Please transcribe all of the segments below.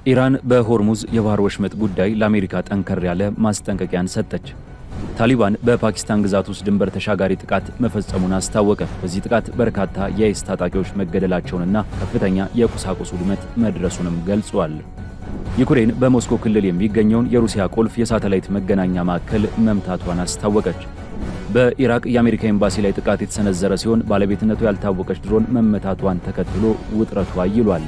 ኢራን በሆርሙዝ የባህር ወሽመጥ ጉዳይ ለአሜሪካ ጠንከር ያለ ማስጠንቀቂያን ሰጠች። ታሊባን በፓኪስታን ግዛት ውስጥ ድንበር ተሻጋሪ ጥቃት መፈጸሙን አስታወቀ። በዚህ ጥቃት በርካታ የአይስ ታጣቂዎች መገደላቸውንና ከፍተኛ የቁሳቁስ ውድመት መድረሱንም ገልጿል። ዩክሬን በሞስኮ ክልል የሚገኘውን የሩሲያ ቁልፍ የሳተላይት መገናኛ ማዕከል መምታቷን አስታወቀች። በኢራቅ የአሜሪካ ኤምባሲ ላይ ጥቃት የተሰነዘረ ሲሆን ባለቤትነቱ ያልታወቀች ድሮን መመታቷን ተከትሎ ውጥረቱ አይሏል።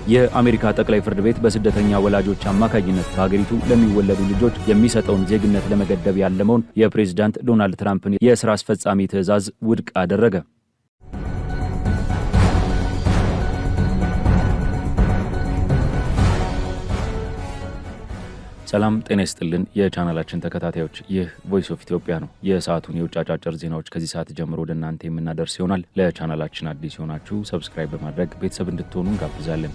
የአሜሪካ ጠቅላይ ፍርድ ቤት በስደተኛ ወላጆች አማካኝነት በሀገሪቱ ለሚወለዱ ልጆች የሚሰጠውን ዜግነት ለመገደብ ያለመውን የፕሬዝዳንት ዶናልድ ትራምፕን የሥራ አስፈጻሚ ትዕዛዝ ውድቅ አደረገ። ሰላም ጤና ይስጥልን የቻናላችን ተከታታዮች፣ ይህ ቮይስ ኦፍ ኢትዮጵያ ነው። የሰዓቱን የውጭ አጫጭር ዜናዎች ከዚህ ሰዓት ጀምሮ ወደ እናንተ የምናደርስ ይሆናል። ለቻናላችን አዲስ የሆናችሁ ሰብስክራይብ በማድረግ ቤተሰብ እንድትሆኑ እንጋብዛለን።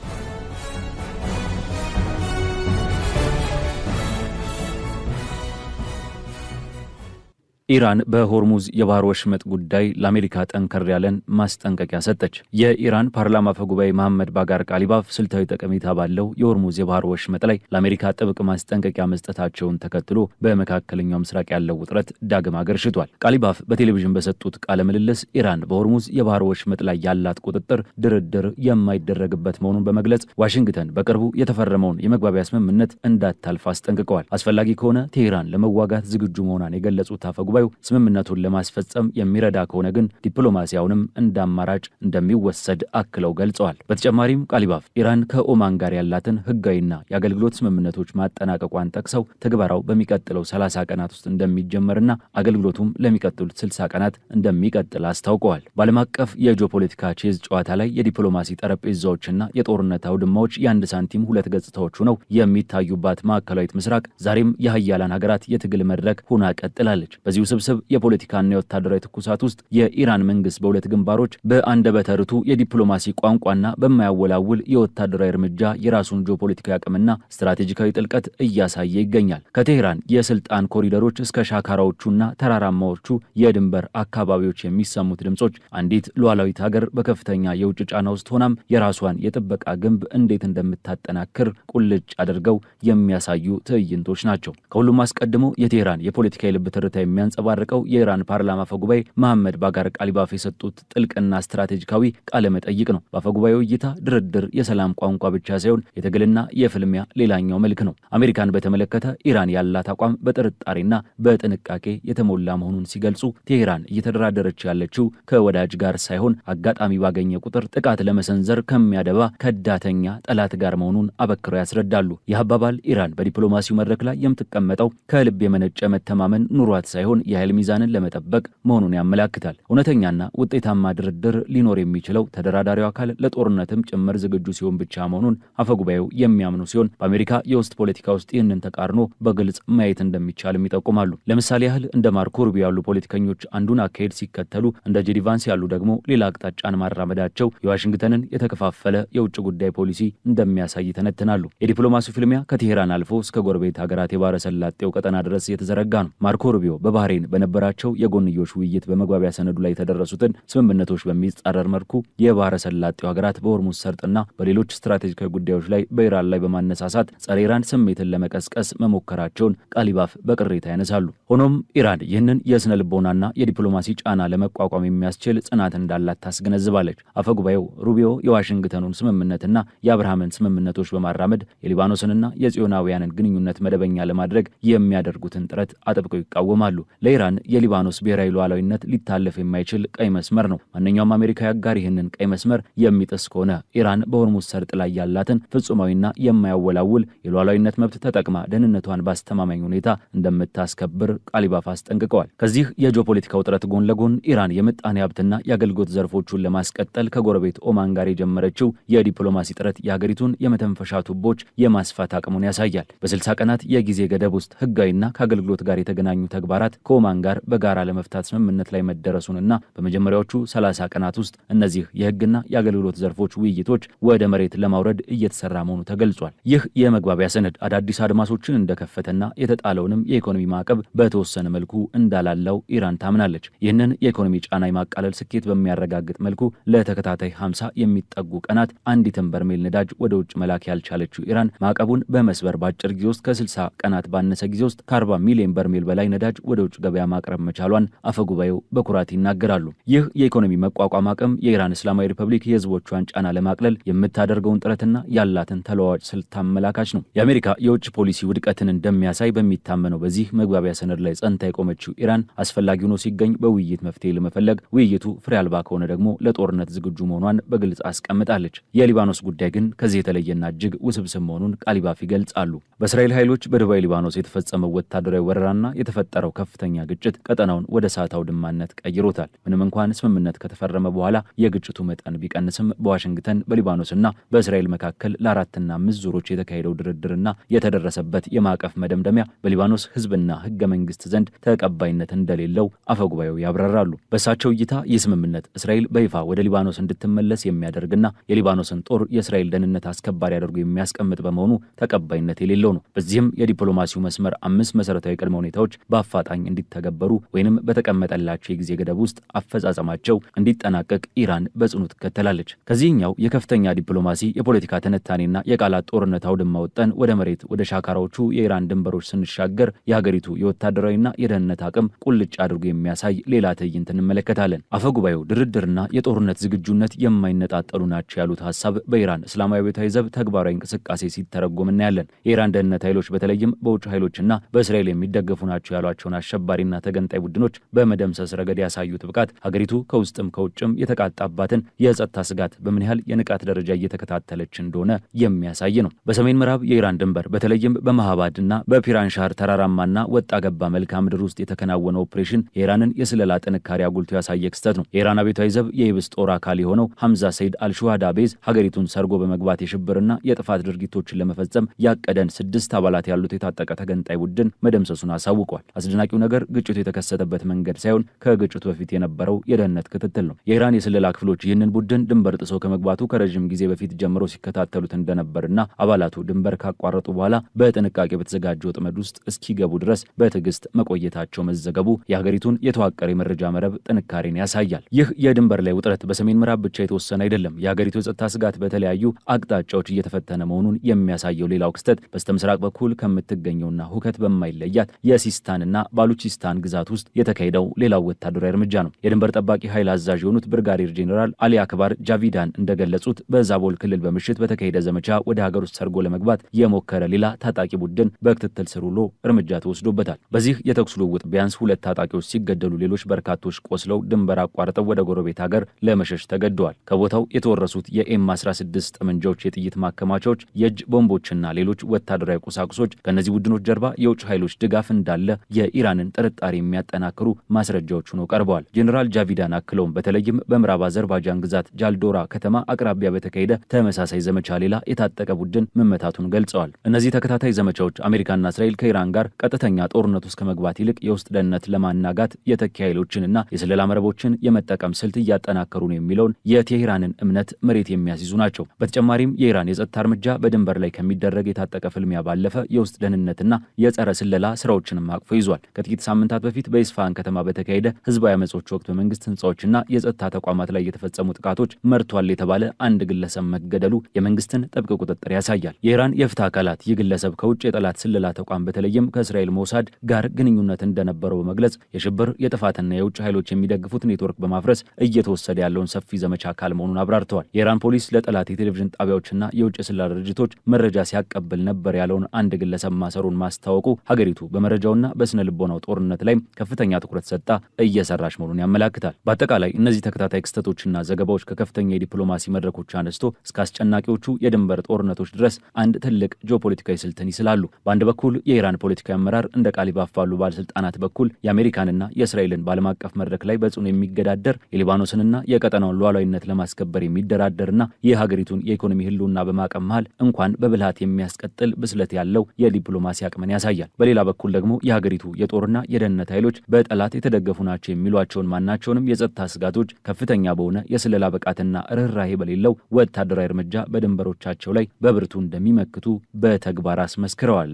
ኢራን በሆርሙዝ የባህር ወሽመጥ ጉዳይ ለአሜሪካ ጠንከር ያለን ማስጠንቀቂያ ሰጠች። የኢራን ፓርላማ አፈ ጉባኤ መሐመድ ባጋር ቃሊባፍ ስልታዊ ጠቀሜታ ባለው የሆርሙዝ የባህር ወሽመጥ ላይ ለአሜሪካ ጥብቅ ማስጠንቀቂያ መስጠታቸውን ተከትሎ በመካከለኛው ምስራቅ ያለው ውጥረት ዳግም አገርሽቷል። ቃሊባፍ በቴሌቪዥን በሰጡት ቃለ ምልልስ ኢራን በሆርሙዝ የባህር ወሽመጥ ላይ ያላት ቁጥጥር ድርድር የማይደረግበት መሆኑን በመግለጽ ዋሽንግተን በቅርቡ የተፈረመውን የመግባቢያ ስምምነት እንዳታልፍ አስጠንቅቀዋል። አስፈላጊ ከሆነ ቴሄራን ለመዋጋት ዝግጁ መሆኗን የገለጹት አፈ ጉባኤው ስምምነቱን ለማስፈጸም የሚረዳ ከሆነ ግን ዲፕሎማሲያውንም እንደ አማራጭ እንደሚወሰድ አክለው ገልጸዋል። በተጨማሪም ቃሊባፍ ኢራን ከኦማን ጋር ያላትን ሕጋዊና የአገልግሎት ስምምነቶች ማጠናቀቋን ጠቅሰው ትግበራው በሚቀጥለው 30 ቀናት ውስጥ እንደሚጀመርና አገልግሎቱም ለሚቀጥሉት 60 ቀናት እንደሚቀጥል አስታውቀዋል። በዓለም አቀፍ የጂኦፖለቲካ ቼዝ ጨዋታ ላይ የዲፕሎማሲ ጠረጴዛዎችና የጦርነት አውድማዎች የአንድ ሳንቲም ሁለት ገጽታዎች ሆነው የሚታዩባት ማዕከላዊት ምስራቅ ዛሬም የሀያላን ሀገራት የትግል መድረክ ሆና ቀጥላለች። በዚሁ ስብስብ የፖለቲካና የወታደራዊ ትኩሳት ውስጥ የኢራን መንግስት በሁለት ግንባሮች በአንደበተ ርቱዕ የዲፕሎማሲ ቋንቋና በማያወላውል የወታደራዊ እርምጃ የራሱን ጂኦፖለቲካዊ አቅምና ስትራቴጂካዊ ጥልቀት እያሳየ ይገኛል። ከቴሄራን የስልጣን ኮሪደሮች እስከ ሻካራዎቹና ተራራማዎቹ የድንበር አካባቢዎች የሚሰሙት ድምጾች አንዲት ሉዓላዊት ሀገር በከፍተኛ የውጭ ጫና ውስጥ ሆናም የራሷን የጥበቃ ግንብ እንዴት እንደምታጠናክር ቁልጭ አድርገው የሚያሳዩ ትዕይንቶች ናቸው። ከሁሉም አስቀድሞ የቴሄራን የፖለቲካ የልብ ትርታ የሚያንጸባርቀው የኢራን ፓርላማ አፈጉባኤ መሐመድ ባጋር ቃሊባፍ የሰጡት ጥልቅና ስትራቴጂካዊ ቃለ መጠይቅ ነው። በአፈጉባኤው እይታ ድርድር የሰላም ቋንቋ ብቻ ሳይሆን የትግልና የፍልሚያ ሌላኛው መልክ ነው። አሜሪካን በተመለከተ ኢራን ያላት አቋም በጥርጣሬና በጥንቃቄ የተሞላ መሆኑን ሲገልጹ ቴሄራን እየተደራደረች ያለችው ከወዳጅ ጋር ሳይሆን አጋጣሚ ባገኘ ቁጥር ጥቃት ለመሰንዘር ከሚያደባ ከዳተኛ ጠላት ጋር መሆኑን አበክረው ያስረዳሉ። ይህ አባባል ኢራን በዲፕሎማሲው መድረክ ላይ የምትቀመጠው ከልብ የመነጨ መተማመን ኑሯት ሳይሆን የኃይል ሚዛንን ለመጠበቅ መሆኑን ያመላክታል። እውነተኛና ውጤታማ ድርድር ሊኖር የሚችለው ተደራዳሪው አካል ለጦርነትም ጭምር ዝግጁ ሲሆን ብቻ መሆኑን አፈጉባኤው የሚያምኑ ሲሆን በአሜሪካ የውስጥ ፖለቲካ ውስጥ ይህንን ተቃርኖ በግልጽ ማየት እንደሚቻልም ይጠቁማሉ። ለምሳሌ ያህል እንደ ማርኮ ሩቢዮ ያሉ ፖለቲከኞች አንዱን አካሄድ ሲከተሉ፣ እንደ ጄዲ ቫንስ ያሉ ደግሞ ሌላ አቅጣጫን ማራመዳቸው የዋሽንግተንን የተከፋፈለ የውጭ ጉዳይ ፖሊሲ እንደሚያሳይ ተነትናሉ። የዲፕሎማሲው ፍልሚያ ከቴሄራን አልፎ እስከ ጎረቤት ሀገራት የባህረ ሰላጤው ቀጠና ድረስ የተዘረጋ ነው። ማርኮ ሩቢዮ በባህሬን በነበራቸው የጎንዮሽ ውይይት በመግባቢያ ሰነዱ ላይ የተደረሱትን ስምምነቶች በሚጻረር መልኩ የባህረ ሰላጤው ሀገራት በሆርሙዝ ሰርጥና በሌሎች ስትራቴጂካዊ ጉዳዮች ላይ በኢራን ላይ በማነሳሳት ጸረ ኢራን ስሜትን ለመቀስቀስ መሞከራቸውን ቃሊባፍ በቅሬታ ያነሳሉ። ሆኖም ኢራን ይህንን የስነ ልቦናና የዲፕሎማሲ ጫና ለመቋቋም የሚያስችል ጽናት እንዳላት ታስገነዝባለች። አፈጉባኤው ሩቢዮ የዋሽንግተኑን ስምምነትና የአብርሃምን ስምምነቶች በማራመድ የሊባኖስንና የጽዮናውያንን ግንኙነት መደበኛ ለማድረግ የሚያደርጉትን ጥረት አጥብቀው ይቃወማሉ። ለኢራን የሊባኖስ ብሔራዊ ሉዓላዊነት ሊታለፍ የማይችል ቀይ መስመር ነው። ማንኛውም አሜሪካዊ አጋር ይህንን ቀይ መስመር የሚጥስ ከሆነ ኢራን በሆርሙዝ ሰርጥ ላይ ያላትን ፍጹማዊና የማያወላውል የሉዓላዊነት መብት ተጠቅማ ደህንነቷን በአስተማማኝ ሁኔታ እንደምታስከብር ቃሊባፍ አስጠንቅቀዋል። ከዚህ የጂኦፖለቲካ ውጥረት ጎን ለጎን ኢራን የምጣኔ ሀብትና የአገልግሎት ዘርፎቹን ለማስቀጠል ከጎረቤት ኦማን ጋር የጀመረችው የዲፕሎማሲ ጥረት የሀገሪቱን የመተንፈሻ ቱቦች የማስፋት አቅሙን ያሳያል። በ60 ቀናት የጊዜ ገደብ ውስጥ ህጋዊና ከአገልግሎት ጋር የተገናኙ ተግባራት ከኦማን ጋር በጋራ ለመፍታት ስምምነት ላይ መደረሱንና በመጀመሪያዎቹ 30 ቀናት ውስጥ እነዚህ የህግና የአገልግሎት ዘርፎች ውይይቶች ወደ መሬት ለማውረድ እየተሰራ መሆኑ ተገልጿል። ይህ የመግባቢያ ሰነድ አዳዲስ አድማሶችን እንደከፈተና የተጣለውንም የኢኮኖሚ ማዕቀብ በተወሰነ መልኩ እንዳላለው ኢራን ታምናለች። ይህንን የኢኮኖሚ ጫና የማቃለል ስኬት በሚያረጋግጥ መልኩ ለተከታታይ 50 የሚጠጉ ቀናት አንዲትን በርሜል ነዳጅ ወደ ውጭ መላክ ያልቻለችው ኢራን ማዕቀቡን በመስበር በአጭር ጊዜ ውስጥ ከ60 ቀናት ባነሰ ጊዜ ውስጥ ከ40 ሚሊዮን በርሜል በላይ ነዳጅ ወደ ውጭ ገበያ ማቅረብ መቻሏን አፈጉባኤው በኩራት ይናገራሉ። ይህ የኢኮኖሚ መቋቋም አቅም የኢራን እስላማዊ ሪፐብሊክ የህዝቦቿን ጫና ለማቅለል የምታደርገውን ጥረትና ያላትን ተለዋዋጭ ስልት አመላካች ነው። የአሜሪካ የውጭ ፖሊሲ ውድቀትን እንደሚያሳይ በሚታመነው በዚህ መግባቢያ ሰነድ ላይ ጸንታ የቆመችው ኢራን አስፈላጊ ሆኖ ሲገኝ በውይይት መፍትሄ ለመፈለግ፣ ውይይቱ ፍሬ አልባ ከሆነ ደግሞ ለጦርነት ዝግጁ መሆኗን በግልጽ አስቀምጣለች። የሊባኖስ ጉዳይ ግን ከዚህ የተለየና እጅግ ውስብስብ መሆኑን ቃሊባፍ ይገልጻሉ። በእስራኤል ኃይሎች በደቡባዊ ሊባኖስ የተፈጸመው ወታደራዊ ወረራና የተፈጠረው ከፍተኛ ግጭት ቀጠናውን ወደ እሳት አውድማነት ቀይሮታል። ምንም እንኳን ስምምነት ከተፈረመ በኋላ የግጭቱ መጠን ቢቀንስም በዋሽንግተን በሊባኖስና በእስራኤል መካከል ለ4ና 5 ዙሮች የተካሄደው ድርድርና የተደረሰበት የማዕቀፍ መደምደሚያ በሊባኖስ ህዝብና ህገ መንግስት ዘንድ ተቀባይነት እንደሌለው አፈጉባኤው ያብራራሉ። በእሳቸው እይታ ይህ ስምምነት እስራኤል በይፋ ወደ ሊባኖስ እንድትመለስ የሚያደርግና የሊባኖስን ጦር የእስራኤል ደህንነት አስከባሪ አድርጎ የሚያስቀምጥ በመሆኑ ተቀባይነት የሌለው ነው። በዚህም የዲፕሎማሲው መስመር 5 መሰረታዊ ቅድመ ሁኔታዎች በአፋጣኝ እንዲተገበሩ ወይንም በተቀመጠላቸው የጊዜ ገደብ ውስጥ አፈጻጸማቸው እንዲጠናቀቅ ኢራን በጽኑ ትከተላለች። ከዚህኛው የከፍተኛ ዲፕሎማሲ የፖለቲካ ትንታኔና የቃላት ጦርነት አውድማ ወጠን ወደ መሬት ወደ ሻካራዎቹ የኢራን ድንበሮች ስንሻገር የሀገሪቱ የወታደራዊና የደህንነት አቅም ቁልጭ አድርጎ የሚያሳይ ሌላ ትዕይንት እንመለከታለን። አፈጉባኤው ድርድርና የጦርነት ዝግጁነት የማይነጣጠሉ ናቸው ያሉት ሀሳብ በኢራን እስላማዊ አብዮታዊ ዘብ ተግባራዊ እንቅስቃሴ ሲተረጎም እናያለን። የኢራን ደህንነት ኃይሎች በተለይም በውጭ ኃይሎችና በእስራኤል የሚደገፉ ናቸው ያሏቸውን አሸባሪና ተገንጣይ ቡድኖች በመደምሰስ ረገድ ያሳዩት ብቃት ሀገሪቱ ከውስጥም ከውጭም የተቃጣባትን የጸጥታ ስጋት በምን ያህል የንቃት ደረጃ እየተከታተለች እንደሆነ የሚያሳይ ነው። በሰሜን ምዕራብ የኢራን ድንበር በተለይም በመሃባድና በፒራንሻር ተራራማና ወጣ ገባ መልክዓ ምድር ውስጥ የተከናወነ ኦፕሬሽን የኢራንን የስለላ ጥንካሬ አጉልቶ ያሳየ ክስተት ነው። የኢራን አብዮታዊ ዘብ የይብስ ጦር አካል የሆነው ሐምዛ ሰይድ አልሹሃዳ ቤዝ ሀገሪቱን ሰርጎ በመግባት የሽብርና የጥፋት ድርጊቶችን ለመፈጸም ያቀደን 6 አባላት ያሉት የታጠቀ ተገንጣይ ቡድን መደምሰሱን አሳውቋል። አስደናቂው ነገር ግጭቱ የተከሰተበት መንገድ ሳይሆን ከግጭቱ በፊት የነበረው የደህንነት ክትትል ነው። የኢራን የስለላ ክፍሎች ይህንን ቡድን ድንበር ጥሰው ከመግባቱ ከረዥም ጊዜ በፊት ጀምሮ ሲከታተሉት እንደነበርና አባላቱ ድንበር ካቋረጡ በኋላ በጥንቃቄ በተዘጋጀ ወጥመድ ውስጥ እስኪገቡ ድረስ በትዕግስት መቆየታቸው መዘገቡ የሀገሪቱን የተዋቀረ የመረጃ መረብ ጥንካሬን ያሳያል። ይህ የድንበር ላይ ውጥረት በሰሜን ምዕራብ ብቻ የተወሰነ አይደለም። የሀገሪቱ የጸጥታ ስጋት በተለያዩ አቅጣጫዎች እየተፈተነ መሆኑን የሚያሳየው ሌላው ክስተት በስተምስራቅ በኩል ከምትገኘውና ሁከት በማይለያት የሲስታንና ባሉቺስታን ግዛት ውስጥ የተካሄደው ሌላው ወታደራዊ እርምጃ ነው። የድንበር ጠባቂ ኃይል አዛዥ የሆኑት ብርጋዴር ጄኔራል አሊ አክባር ጃቪዳን እንደገለጹት በዛቦል ክልል በምሽት በተካሄደ ዘመቻ ወደ ሀገር ውስጥ ሰርጎ ለመግባት የሞከረ ሌላ ታጣቂ ቡድን በክትትል ስር ውሎ እርምጃ ተወስዶበታል። በዚህ የተኩስ ልውውጥ ቢያንስ 2 ታጣቂዎች ሲገደሉ ሌሎች በርካቶች ቆስለው ድንበር አቋርጠው ወደ ጎረቤት ሀገር ለመሸሽ ተገደዋል። ከቦታው የተወረሱት የኤም16 ጠመንጃዎች፣ የጥይት ማከማቻዎች፣ የእጅ ቦምቦችና ሌሎች ወታደራዊ ቁሳቁሶች ከእነዚህ ቡድኖች ጀርባ የውጭ ኃይሎች ድጋፍ እንዳለ የኢራንን ጥርጣሬ የሚያጠናክሩ ማስረጃዎች ሆነው ቀርበዋል። ጄኔራል ጃቪዳን አክለውም በተለይም በምዕራብ አዘርባይጃን ግዛት ጃልዶራ ከተማ አቅራቢያ በተካሄደ ተመሳሳይ ዘመቻ ሌላ የታጠቀ ቡድን መመታቱን ገልጸዋል። እነዚህ ተከታታይ ዘመቻዎች አሜሪካና እስራኤል ከኢራን ጋር ቀጥተኛ ጦርነት ውስጥ ከመግባት ይልቅ የውስጥ ደህንነት ለማናጋት የተኪ ኃይሎችንና የስለላ መረቦችን የመጠቀም ስልት እያጠናከሩ ነው የሚለውን የቴሄራንን እምነት መሬት የሚያስይዙ ናቸው። በተጨማሪም የኢራን የጸጥታ እርምጃ በድንበር ላይ ከሚደረግ የታጠቀ ፍልሚያ ባለፈ የውስጥ ደህንነትና የጸረ ስለላ ስራዎችንም አቅፎ ይዟል። ከጥቂት ሳምንታት በፊት በኢስፋሃን ከተማ በተካሄደ ህዝባዊ አመጾች ወቅት በመንግስት ህንጻዎችና የጸጥታ ተቋማት ላይ የተፈጸሙ ጥቃቶች መርቷል የተባለ አንድ ግለሰብ መገደሉ የመንግስትን ጥብቅ ቁጥጥር ያሳያል። የኢራን የፍትህ አካላት ይህ ግለሰብ ከውጭ የጠላት ስለላ ተቋም በተለይም ከእስራኤል ሞሳድ ጋር ግንኙነት እንደነበረው በመግለጽ የሽብር የጥፋትና የውጭ ኃይሎች የሚደግፉት ኔትወርክ በማፍረስ እየተወሰደ ያለውን ሰፊ ዘመቻ አካል መሆኑን አብራርተዋል። የኢራን ፖሊስ ለጠላት የቴሌቪዥን ጣቢያዎችና የውጭ ስለላ ድርጅቶች መረጃ ሲያቀብል ነበር ያለውን አንድ ግለሰብ ማሰሩን ማስታወቁ ሀገሪቱ በመረጃውና በስነ ልቦናው ጦርነት ላይ ከፍተኛ ትኩረት ሰጥታ እየሰራች መሆኑን ያመላክታል። በአጠቃላይ እነዚህ ተከታታይ ክስተቶችና ዘገባዎች ከከፍተኛ የዲፕሎማሲ መድረኮች አነስቶ እስከ አስጨናቂዎቹ የድንበር ጦርነቶች ድረስ አንድ ትልቅ ጂኦፖለቲካዊ ስልትን ይስላሉ። በአንድ በኩል የኢራን ፖለቲካዊ አመራር እንደ ቃሊባፍ ባሉ ባለስልጣናት በኩል የአሜሪካንና የእስራኤልን በዓለም አቀፍ መድረክ ላይ በጽኑ የሚገዳደር የሊባኖስንና የቀጠናውን ሉዓላዊነት ለማስከበር የሚደራደርና የሀገሪቱን የኢኮኖሚ ህልውና በማቀም መሃል እንኳን በብልሃት የሚያስቀጥል ብስለት ያለው የዲፕሎማሲ አቅምን ያሳያል። በሌላ በኩል ደግሞ የሀገሪቱ የጦርና የደህንነት ኃይሎች በጠላት የተደገፉ ናቸው የሚሏቸውን ማናቸውንም የጸጥታ ስጋቶች ከፍተኛ በሆነ የስለላ ብቃትና ርኅራኄ በሌለው ወታደራዊ እርምጃ በድንበሮቻቸው ላይ በብርቱ እንደሚመክቱ በተግባር አስመስክረዋል።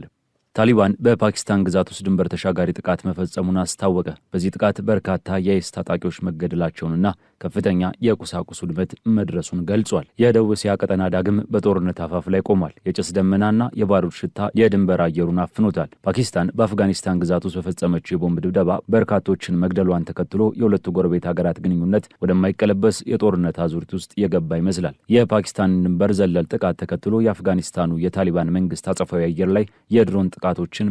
ታሊባን በፓኪስታን ግዛት ውስጥ ድንበር ተሻጋሪ ጥቃት መፈጸሙን አስታወቀ። በዚህ ጥቃት በርካታ የአይኤስ ታጣቂዎች መገደላቸውንና ከፍተኛ የቁሳቁስ ውድመት መድረሱን ገልጿል። የደቡብ እስያ ቀጠና ዳግም በጦርነት አፋፍ ላይ ቆሟል። የጭስ ደመናና የባሩድ ሽታ የድንበር አየሩን አፍኖታል። ፓኪስታን በአፍጋኒስታን ግዛት ውስጥ በፈጸመችው የቦምብ ድብደባ በርካቶችን መግደሏን ተከትሎ የሁለቱ ጎረቤት ሀገራት ግንኙነት ወደማይቀለበስ የጦርነት አዙሪት ውስጥ የገባ ይመስላል። የፓኪስታን ድንበር ዘለል ጥቃት ተከትሎ የአፍጋኒስታኑ የታሊባን መንግስት አጸፋዊ አየር ላይ የድሮን ጥቃቶችን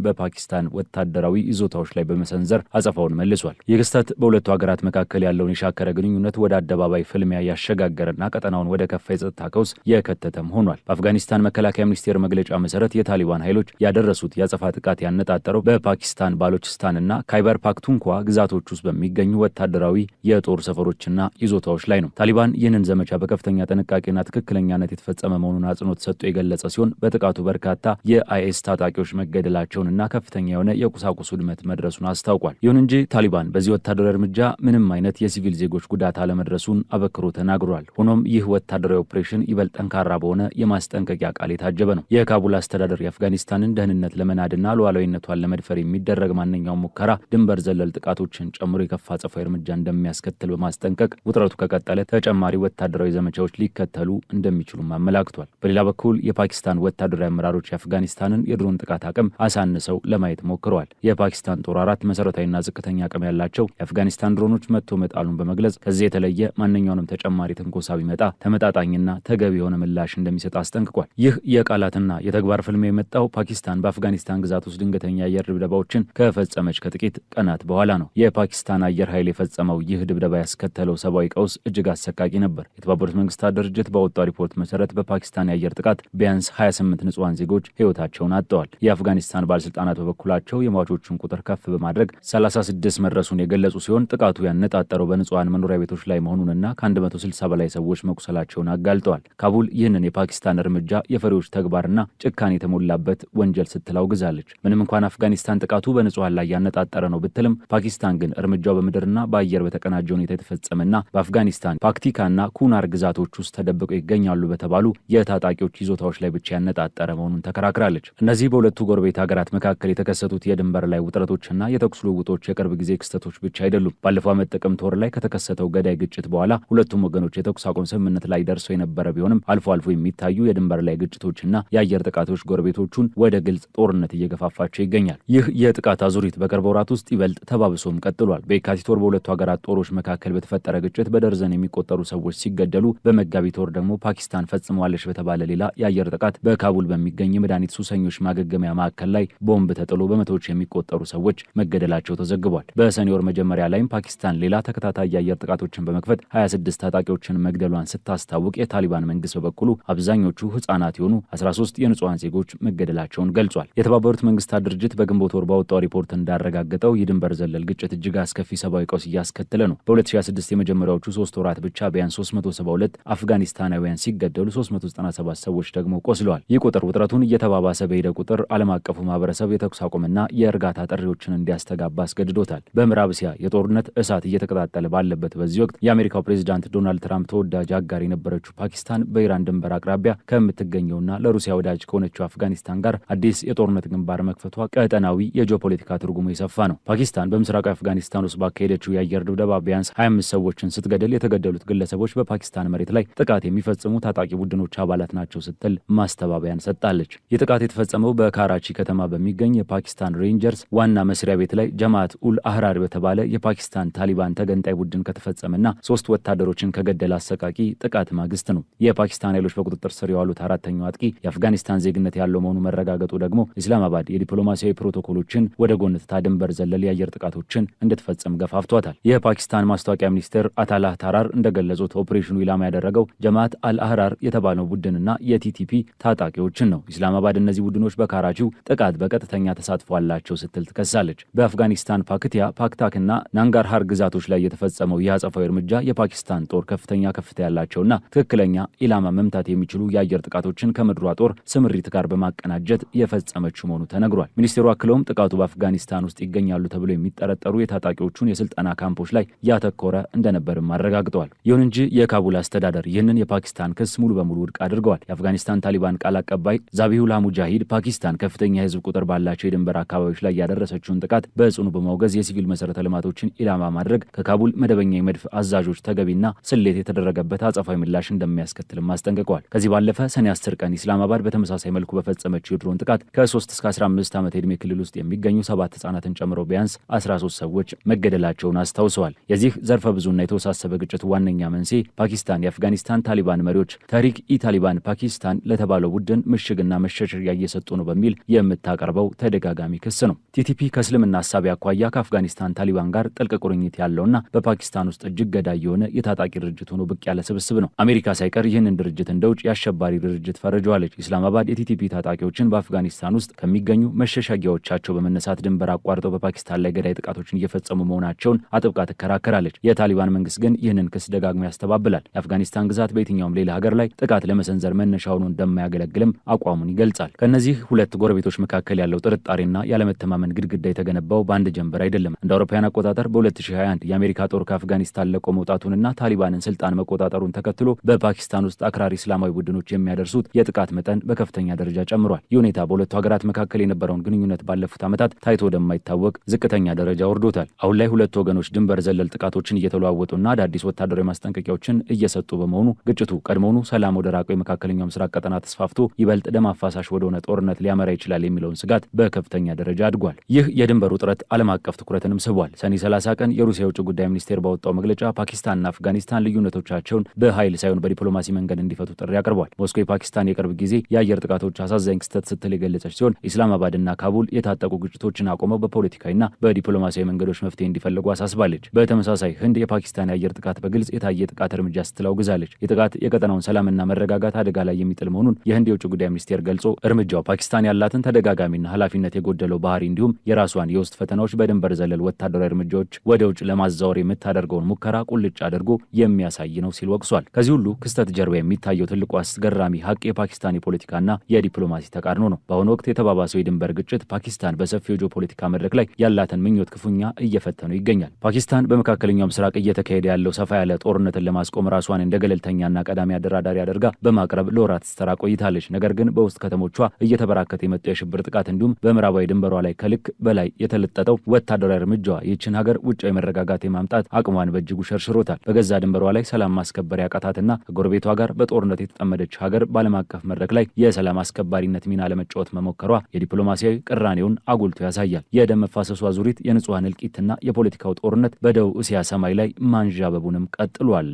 በፓኪስታን ወታደራዊ ይዞታዎች ላይ በመሰንዘር አጸፋውን መልሷል። ይህ ክስተት በሁለቱ ሀገራት መካከል ያለውን የሻከረ ግንኙነት ወደ አደባባይ ፍልሚያ ያሸጋገረና ቀጠናውን ወደ ከፋ የጸጥታ ቀውስ የከተተም ሆኗል። በአፍጋኒስታን መከላከያ ሚኒስቴር መግለጫ መሰረት የታሊባን ኃይሎች ያደረሱት የአጸፋ ጥቃት ያነጣጠረው በፓኪስታን ባሎችስታንና ካይበር ፓክቱንኳ ግዛቶች ውስጥ በሚገኙ ወታደራዊ የጦር ሰፈሮችና ይዞታዎች ላይ ነው። ታሊባን ይህንን ዘመቻ በከፍተኛ ጥንቃቄና ትክክለኛነት የተፈጸመ መሆኑን አጽንኦት ሰጥቶ የገለጸ ሲሆን በጥቃቱ በርካታ የአይኤስ ታጣቂዎች መገደላቸውንና ከፍተኛ የሆነ የቁሳቁስ ውድመት መድረሱን አስታውቋል። ይሁን እንጂ ታሊባን በዚህ ወታደራዊ እርምጃ ምንም አይነት የሲቪል ዜጎች ጉዳት አለመድረሱን አበክሮ ተናግሯል። ሆኖም ይህ ወታደራዊ ኦፕሬሽን ይበልጥ ጠንካራ በሆነ የማስጠንቀቂያ ቃል የታጀበ ነው። የካቡል አስተዳደር የአፍጋኒስታንን ደህንነት ለመናድና ሉዓላዊነቷን ለመድፈር የሚደረግ ማንኛውም ሙከራ ድንበር ዘለል ጥቃቶችን ጨምሮ የከፋ አጸፋዊ እርምጃ እንደሚያስከትል በማስጠንቀቅ ውጥረቱ ከቀጠለ ተጨማሪ ወታደራዊ ዘመቻዎች ሊከተሉ እንደሚችሉም አመላክቷል። በሌላ በኩል የፓኪስታን ወታደራዊ አመራሮች የአፍጋኒስታንን የድሮን ጥቃት አቅም አሳንሰው ለማየት ሞክረዋል። የፓኪስታን ጦር 4 መሰረታዊና ዝቅተኛ አቅም ያላቸው የአፍጋኒስታን ድሮኖች መጥቶ መጣሉን በመግለጽ ከዚህ የተለየ ማንኛውንም ተጨማሪ ትንኮሳ ቢመጣ ተመጣጣኝና ተገቢ የሆነ ምላሽ እንደሚሰጥ አስጠንቅቋል። ይህ የቃላትና የተግባር ፍልሚያ የመጣው ፓኪስታን በአፍጋኒስታን ግዛት ውስጥ ድንገተኛ አየር ድብደባዎችን ከፈጸመች ከጥቂት ቀናት በኋላ ነው። የፓኪስታን አየር ኃይል የፈጸመው ይህ ድብደባ ያስከተለው ሰብአዊ ቀውስ እጅግ አሰቃቂ ነበር። የተባበሩት መንግስታት ድርጅት ባወጣው ሪፖርት መሰረት በፓኪስታን የአየር ጥቃት ቢያንስ 28 ንጹሃን ዜጎች ህይወታቸውን አጥተዋል። የአፍጋኒስታን ባለስልጣናት በበኩላቸው የሟቾቹን ቁጥር ከፍ በማድረግ 36 መድረሱን የገለጹ ሲሆን ጥቃቱ ያነጣጠረው በንጹሃን መኖሪያ ቤቶች ላይ መሆኑንና ከ160 በላይ ሰዎች መቁሰላቸውን አጋልጠዋል። ካቡል ይህንን የፓኪስታን እርምጃ የፈሪዎች ተግባርና ጭካኔ የተሞላበት ወንጀል ስትል አውግዛለች። ምንም እንኳን አፍጋኒስታን ጥቃቱ በንጹሃን ላይ ያነጣጠረ ነው ብትልም ፓኪስታን ግን እርምጃው በምድርና በአየር በተቀናጀ ሁኔታ የተፈጸመና በአፍጋኒስታን ፓክቲካና ኩናር ግዛቶች ውስጥ ተደብቀው ይገኛሉ በተባሉ የታጣቂዎች ይዞታዎች ላይ ብቻ ያነጣጠረ መሆኑን ተከራክራለች። እነዚህ በሁለቱ ጎረቤት ሀገራት መካከል የተከሰቱት የድንበር ላይ ውጥረቶችና የተኩስ ልውውጦች የቅርብ ጊዜ ክስተቶች ብቻ አይደሉም። ባለፈው ዓመት ጥቅምት ወር ላይ ከተከሰተው ገዳይ ግጭት በኋላ ሁለቱም ወገኖች የተኩስ አቁም ስምምነት ላይ ደርሰው የነበረ ቢሆንም አልፎ አልፎ የሚታዩ የድንበር ላይ ግጭቶችና የአየር ጥቃቶች ጎረቤቶቹን ወደ ግልጽ ጦርነት እየገፋፋቸው ይገኛል። ይህ የጥቃት አዙሪት በቅርብ ወራት ውስጥ ይበልጥ ተባብሶም ቀጥሏል። በየካቲት ወር በሁለቱ ሀገራት ጦሮች መካከል በተፈጠረ ግጭት በደርዘን የሚቆጠሩ ሰዎች ሲገደሉ፣ በመጋቢት ወር ደግሞ ፓኪስታን ፈጽመዋለች በተባለ ሌላ የአየር ጥቃት በካቡል በሚገኝ የመድኃኒት ሱሰኞች ማገገሚያ ማዕከል ላይ ቦምብ ተጥሎ በመቶዎች የሚቆጠሩ ሰዎች መገደላቸው ተዘግቧል። በሰኔ ወር መጀመሪያ ላይም ፓኪስታን ሌላ ተከታታይ የአየር ጥቃቶችን በመክፈት 26 ታጣቂዎችን መግደሏን ስታስታውቅ የታሊባን መንግስት በበኩሉ አብዛኞቹ ህጻናት የሆኑ 13 የንጹሃን ዜጎች መገደላቸውን ገልጿል። የተባበሩት መንግስታት ድርጅት በግንቦት ወር ባወጣው ሪፖርት እንዳረጋገጠው የድንበር ዘለል ግጭት እጅግ አስከፊ ሰብአዊ ቀውስ እያስከተለ ነው። በ2026 የመጀመሪያዎቹ 3 ወራት ብቻ ቢያንስ 372 አፍጋኒስታናውያን ሲገደሉ 397 ሰዎች ደግሞ ቆስለዋል። ይህ ቁጥር ውጥረቱን እየተባባሰ በሄደ ቁጥር ዓለም አቀፉ ማህበረሰብ የተኩስ አቁምና የእርጋታ ጥሪዎችን እንዲያስተጋባ አስገድዶታል። በምዕራብ እስያ የጦርነት እሳት እየተቀጣጠለ ባለበት በዚህ ወቅት የአሜሪካው ፕሬዚዳንት ዶናልድ ትራምፕ ተወዳጅ አጋር የነበረችው ፓኪስታን በኢራን ድንበር አቅራቢያ ከምትገኘውና ለሩሲያ ወዳጅ ከሆነችው አፍጋኒስታን ጋር አዲስ የጦርነት ግንባር መክፈቷ ቀጠናዊ የጂኦፖለቲካ ትርጉሙ የሰፋ ነው። ፓኪስታን በምስራቃዊ አፍጋኒስታን ውስጥ ባካሄደችው የአየር ድብደባ ቢያንስ 25 ሰዎችን ስትገድል የተገደሉት ግለሰቦች በፓኪስታን መሬት ላይ ጥቃት የሚፈጽሙ ታጣቂ ቡድኖች አባላት ናቸው ስትል ማስተባበያን ሰጥታለች። ይህ ጥቃት የተፈጸመው በካራቺ ከተማ በሚገኝ የፓኪስታን ሬንጀርስ ዋና መስሪያ ቤት ላይ ጀማዓት ኡል አህራር በተባለ የፓኪስታን ታሊባን ተገንጣይ ቡድን ከተፈጸመና 3 ወታደሮችን ከገደለ አሰቃቂ ጥቃት ማግስት ነው። የፓኪስታን ኃይሎች በቁጥጥር ስር የዋሉት አራተኛው አጥቂ የአፍጋኒስታን ዜግነት ያለው መሆኑ መረጋገጡ ደግሞ ኢስላማባድ የዲፕሎማሲያዊ ፕሮቶኮሎችን ወደ ጎን ትታ ድንበር ዘለል የአየር ጥቃቶችን እንድትፈጽም ገፋፍቷታል። የፓኪስታን ማስታወቂያ ሚኒስትር አታላህ ታራር እንደገለጹት ኦፕሬሽኑ ኢላማ ያደረገው ጀማዓት አል አህራር የተባለው ቡድንና የቲቲፒ ታጣቂዎችን ነው። ኢስላማባድ እነዚህ ቡድኖች በካራቺው ጥቃት በቀጥተኛ ተሳትፎ አላቸው ስትል ትከሳለች። በአፍጋኒስታን ፓክቲያ፣ ፓክታክና ናንጋርሃር ግዛቶች ላይ የተፈጸመው የአጸፋዊ እርምጃ የፓኪስታን ጦር ከፍታ ያላቸውና ትክክለኛ ኢላማ መምታት የሚችሉ የአየር ጥቃቶችን ከምድሯ ጦር ስምሪት ጋር በማቀናጀት የፈጸመችው መሆኑ ተነግሯል። ሚኒስቴሩ አክለውም ጥቃቱ በአፍጋኒስታን ውስጥ ይገኛሉ ተብሎ የሚጠረጠሩ የታጣቂዎቹን የስልጠና ካምፖች ላይ ያተኮረ እንደነበርም አረጋግጠዋል። ይሁን እንጂ የካቡል አስተዳደር ይህንን የፓኪስታን ክስ ሙሉ በሙሉ ውድቅ አድርገዋል። የአፍጋኒስታን ታሊባን ቃል አቀባይ ዛቢሁላህ ሙጃሂድ ፓኪስታን ከፍተኛ የህዝብ ቁጥር ባላቸው የድንበር አካባቢዎች ላይ ያደረሰችውን ጥቃት በጽኑ በማውገዝ የሲቪል መሰረተ ልማቶችን ኢላማ ማድረግ ከካቡል መደበኛ የመድፍ አዛዦች ተገቢና ስሌት የተደረገበት አጸፋዊ ምላሽ እንደሚያስከትልም አስጠንቅቀዋል። ከዚህ ባለፈ ሰኔ 10 ቀን ኢስላማባድ በተመሳሳይ መልኩ በፈጸመችው የድሮን ጥቃት ከ3 እስከ 15 ዓመት የዕድሜ ክልል ውስጥ የሚገኙ 7 ህጻናትን ጨምሮ ቢያንስ 13 ሰዎች መገደላቸውን አስታውሰዋል። የዚህ ዘርፈ ብዙና የተወሳሰበ ግጭት ዋነኛ መንስኤ ፓኪስታን የአፍጋኒስታን ታሊባን መሪዎች ታሪክ ኢ-ታሊባን ፓኪስታን ለተባለው ቡድን ምሽግና መሸሸጊያ እየሰጡ ነው በሚል የምታቀርበው ተደጋጋሚ ክስ ነው። ቲቲፒ ከእስልምና ሀሳቢ አኳያ ከአፍጋኒስታን ታሊባን ጋር ጥልቅ ቁርኝት ያለውና በፓኪስታን ውስጥ እጅግ ገዳይ የሆነ የታጣቂ ድርጅት ሆኖ ብቅ ያለ ስብስብ ነው። አሜሪካ ሳይቀር ይህንን ድርጅት እንደ ውጭ የአሸባሪ ድርጅት ፈርጀዋለች። ኢስላማባድ የቲቲፒ ታጣቂዎችን በአፍጋኒስታን ውስጥ ከሚገኙ መሸሸጊያዎቻቸው በመነሳት ድንበር አቋርጠው በፓኪስታን ላይ ገዳይ ጥቃቶችን እየፈጸሙ መሆናቸውን አጥብቃ ትከራከራለች። የታሊባን መንግስት ግን ይህንን ክስ ደጋግሞ ያስተባብላል። የአፍጋኒስታን ግዛት በየትኛውም ሌላ ሀገር ላይ ጥቃት ለመሰንዘር መነሻ ሆኖ እንደማያገለግልም አቋሙን ይገልጻል። ከነዚህ ሁለት ጎረቤቶች መካከል ያለው ጥርጣሬና ያለመተማመን ግድግዳ የተገነባው በአንድ ጀንበር አይደለም። እንደ አውሮፓውያን አቆጣጠር በ2021 የአሜሪካ ጦር ከአፍጋኒስታን ለቆ መውጣቱንና ታሊባንን ስልጣን መቆጣጠሩን ተከትሎ በፓኪስታን ውስጥ አክራሪ እስላማዊ ቡድኖች የሚያደርሱት የጥቃት መጠን በከፍተኛ ደረጃ ጨምሯል። ይህ ሁኔታ በሁለቱ ሀገራት መካከል የነበረውን ግንኙነት ባለፉት ዓመታት ታይቶ ወደማይታወቅ ዝቅተኛ ደረጃ ወርዶታል። አሁን ላይ ሁለቱ ወገኖች ድንበር ዘለል ጥቃቶችን እየተለዋወጡና አዳዲስ ወታደራዊ ማስጠንቀቂያዎችን እየሰጡ በመሆኑ ግጭቱ ቀድሞውኑ ሰላም ወደ ራቀው የመካከለኛው ምስራቅ ቀጠና ተስፋፍቶ ይበልጥ ደም አፋሳሽ ወደሆነ ጦርነት ሊያመራ ይችላል የሚለውን ስጋት በከፍተኛ ደረጃ አድጓል። ይህ የድንበር ውጥረት ዓለም አቀፍ ትኩረትንም ስቧል። ሰኔ 30 ቀን የሩሲያ የውጭ ጉዳይ ሚኒስቴር ባወጣው መግለጫ ፓኪስታንና አፍጋኒስታን ልዩነቶቻቸውን በኃይል ሳይሆን በዲፕሎማሲ መንገድ እንዲፈቱ ጥሪ አቅርቧል። ሞስኮ የፓኪስታን የቅርብ ጊዜ የአየር ጥቃቶች አሳዛኝ ክስተት ስትል የገለጸች ሲሆን ኢስላማባድና ካቡል የታጠቁ ግጭቶችን አቆመው በፖለቲካዊና በዲፕሎማሲያዊ መንገዶች መፍትሄ እንዲፈልጉ አሳስባለች። በተመሳሳይ ህንድ የፓኪስታን የአየር ጥቃት በግልጽ የታየ ጥቃት እርምጃ ስትል አውግዛለች። የጥቃት የቀጠናውን ሰላምና መረጋጋት አደጋ ላይ የሚጥል መሆኑን የህንድ የውጭ ጉዳይ ሚኒስቴር ገልጾ እርምጃው ፓኪስታን ያላትን ተደጋጋሚና ኃላፊነት የጎደለው ባህሪ እንዲሁም የራሷን የውስጥ ፈተናዎች በድንበር ዘለል ወታደራዊ እርምጃዎች ወደ ውጭ ለማዛወር የምታደርገውን ሙከራ ቁልጭ አድርጎ የሚያሳይ ነው ሲል ወቅሷል። ከዚህ ሁሉ ክስተት ጀርባ የሚታየው ትልቁ አስገራሚ ሀቅ የፓኪስታን የፖለቲካና የዲፕሎማሲ ተቃርኖ ነው። በአሁኑ ወቅት የተባባሰው የድንበር ግጭት ፓኪስታን በሰፊው ጂኦፖለቲካ መድረክ ላይ ያላትን ምኞት ክፉኛ እየፈተነው ይገኛል። ፓኪስታን በመካከለኛው ምስራቅ እየተካሄደ ያለው ሰፋ ያለ ጦርነትን ለማስቆም ራሷን እንደ ገለልተኛና ቀዳሚ አደራዳሪ አድርጋ በማቅረብ ለወራት ስትሰራ ቆይታለች። ነገር ግን በውስጥ ከተሞቿ እየተበራከተ የመጣው የሽብር ጥቃት እንዲሁም በምዕራባዊ ድንበሯ ላይ ከልክ በላይ የተለጠጠው ወታደራዊ እርምጃዋ ይህችን ሀገር ውጫዊ መረጋጋት የማምጣት አቅሟን በእጅጉ ሸርሽሮታል። በገዛ ድንበሯ ላይ ሰላም ማስከበር ያቃታትና ከጎረቤቷ ጋር በጦርነት የተጠመደች ሀገር በዓለም አቀፍ መድረክ ላይ የሰላም አስከባሪነት ሚና ለመጫወት መሞከሯ የዲፕሎማሲያዊ ቅራኔውን አጉልቶ ያሳያል። የደም መፋሰሱ አዙሪት፣ የንጹሐን እልቂትና የፖለቲካው ጦርነት በደቡብ እስያ ሰማይ ላይ ማንዣበቡንም ቀጥሏል።